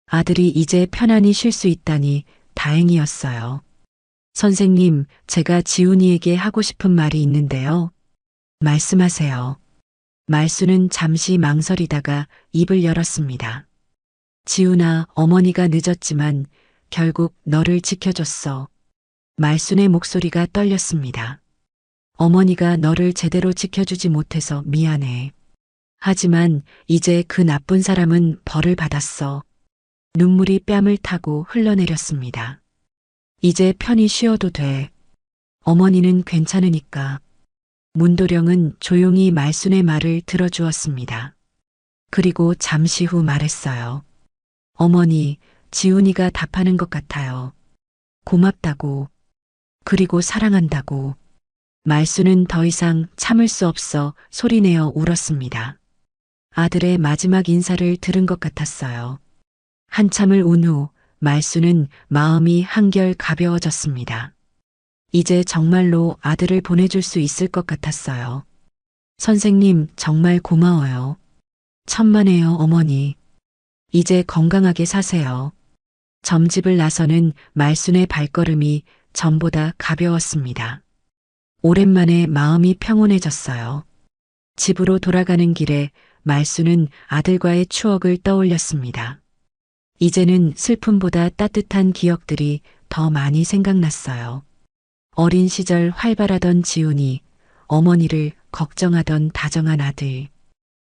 아들이 이제 편안히 쉴 수 있다니 다행이었어요. 선생님, 제가 지훈이에게 하고 싶은 말이 있는데요. 말씀하세요. 말수는 잠시 망설이다가 입을 열었습니다. 지훈아, 어머니가 늦었지만 결국 너를 지켜줬어. 말순의 목소리가 떨렸습니다. 어머니가 너를 제대로 지켜주지 못해서 미안해. 하지만 이제 그 나쁜 사람은 벌을 받았어. 눈물이 뺨을 타고 흘러내렸습니다. 이제 편히 쉬어도 돼. 어머니는 괜찮으니까. 문도령은 조용히 말순의 말을 들어주었습니다. 그리고 잠시 후 말했어요. 어머니, 지훈이가 답하는 것 같아요. 고맙다고. 그리고 사랑한다고. 말순은 더 이상 참을 수 없어 소리내어 울었습니다. 아들의 마지막 인사를 들은 것 같았어요. 한참을 운 후 말수는 마음이 한결 가벼워졌습니다. 이제 정말로 아들을 보내줄 수 있을 것 같았어요. 선생님, 정말 고마워요. 천만에요, 어머니. 이제 건강하게 사세요. 점집을 나서는 말순의 발걸음이 전보다 가벼웠습니다. 오랜만에 마음이 평온해졌어요. 집으로 돌아가는 길에 말순은 아들과의 추억을 떠올렸습니다. 이제는 슬픔보다 따뜻한 기억들이 더 많이 생각났어요. 어린 시절 활발하던 지훈이, 어머니를 걱정하던 다정한 아들.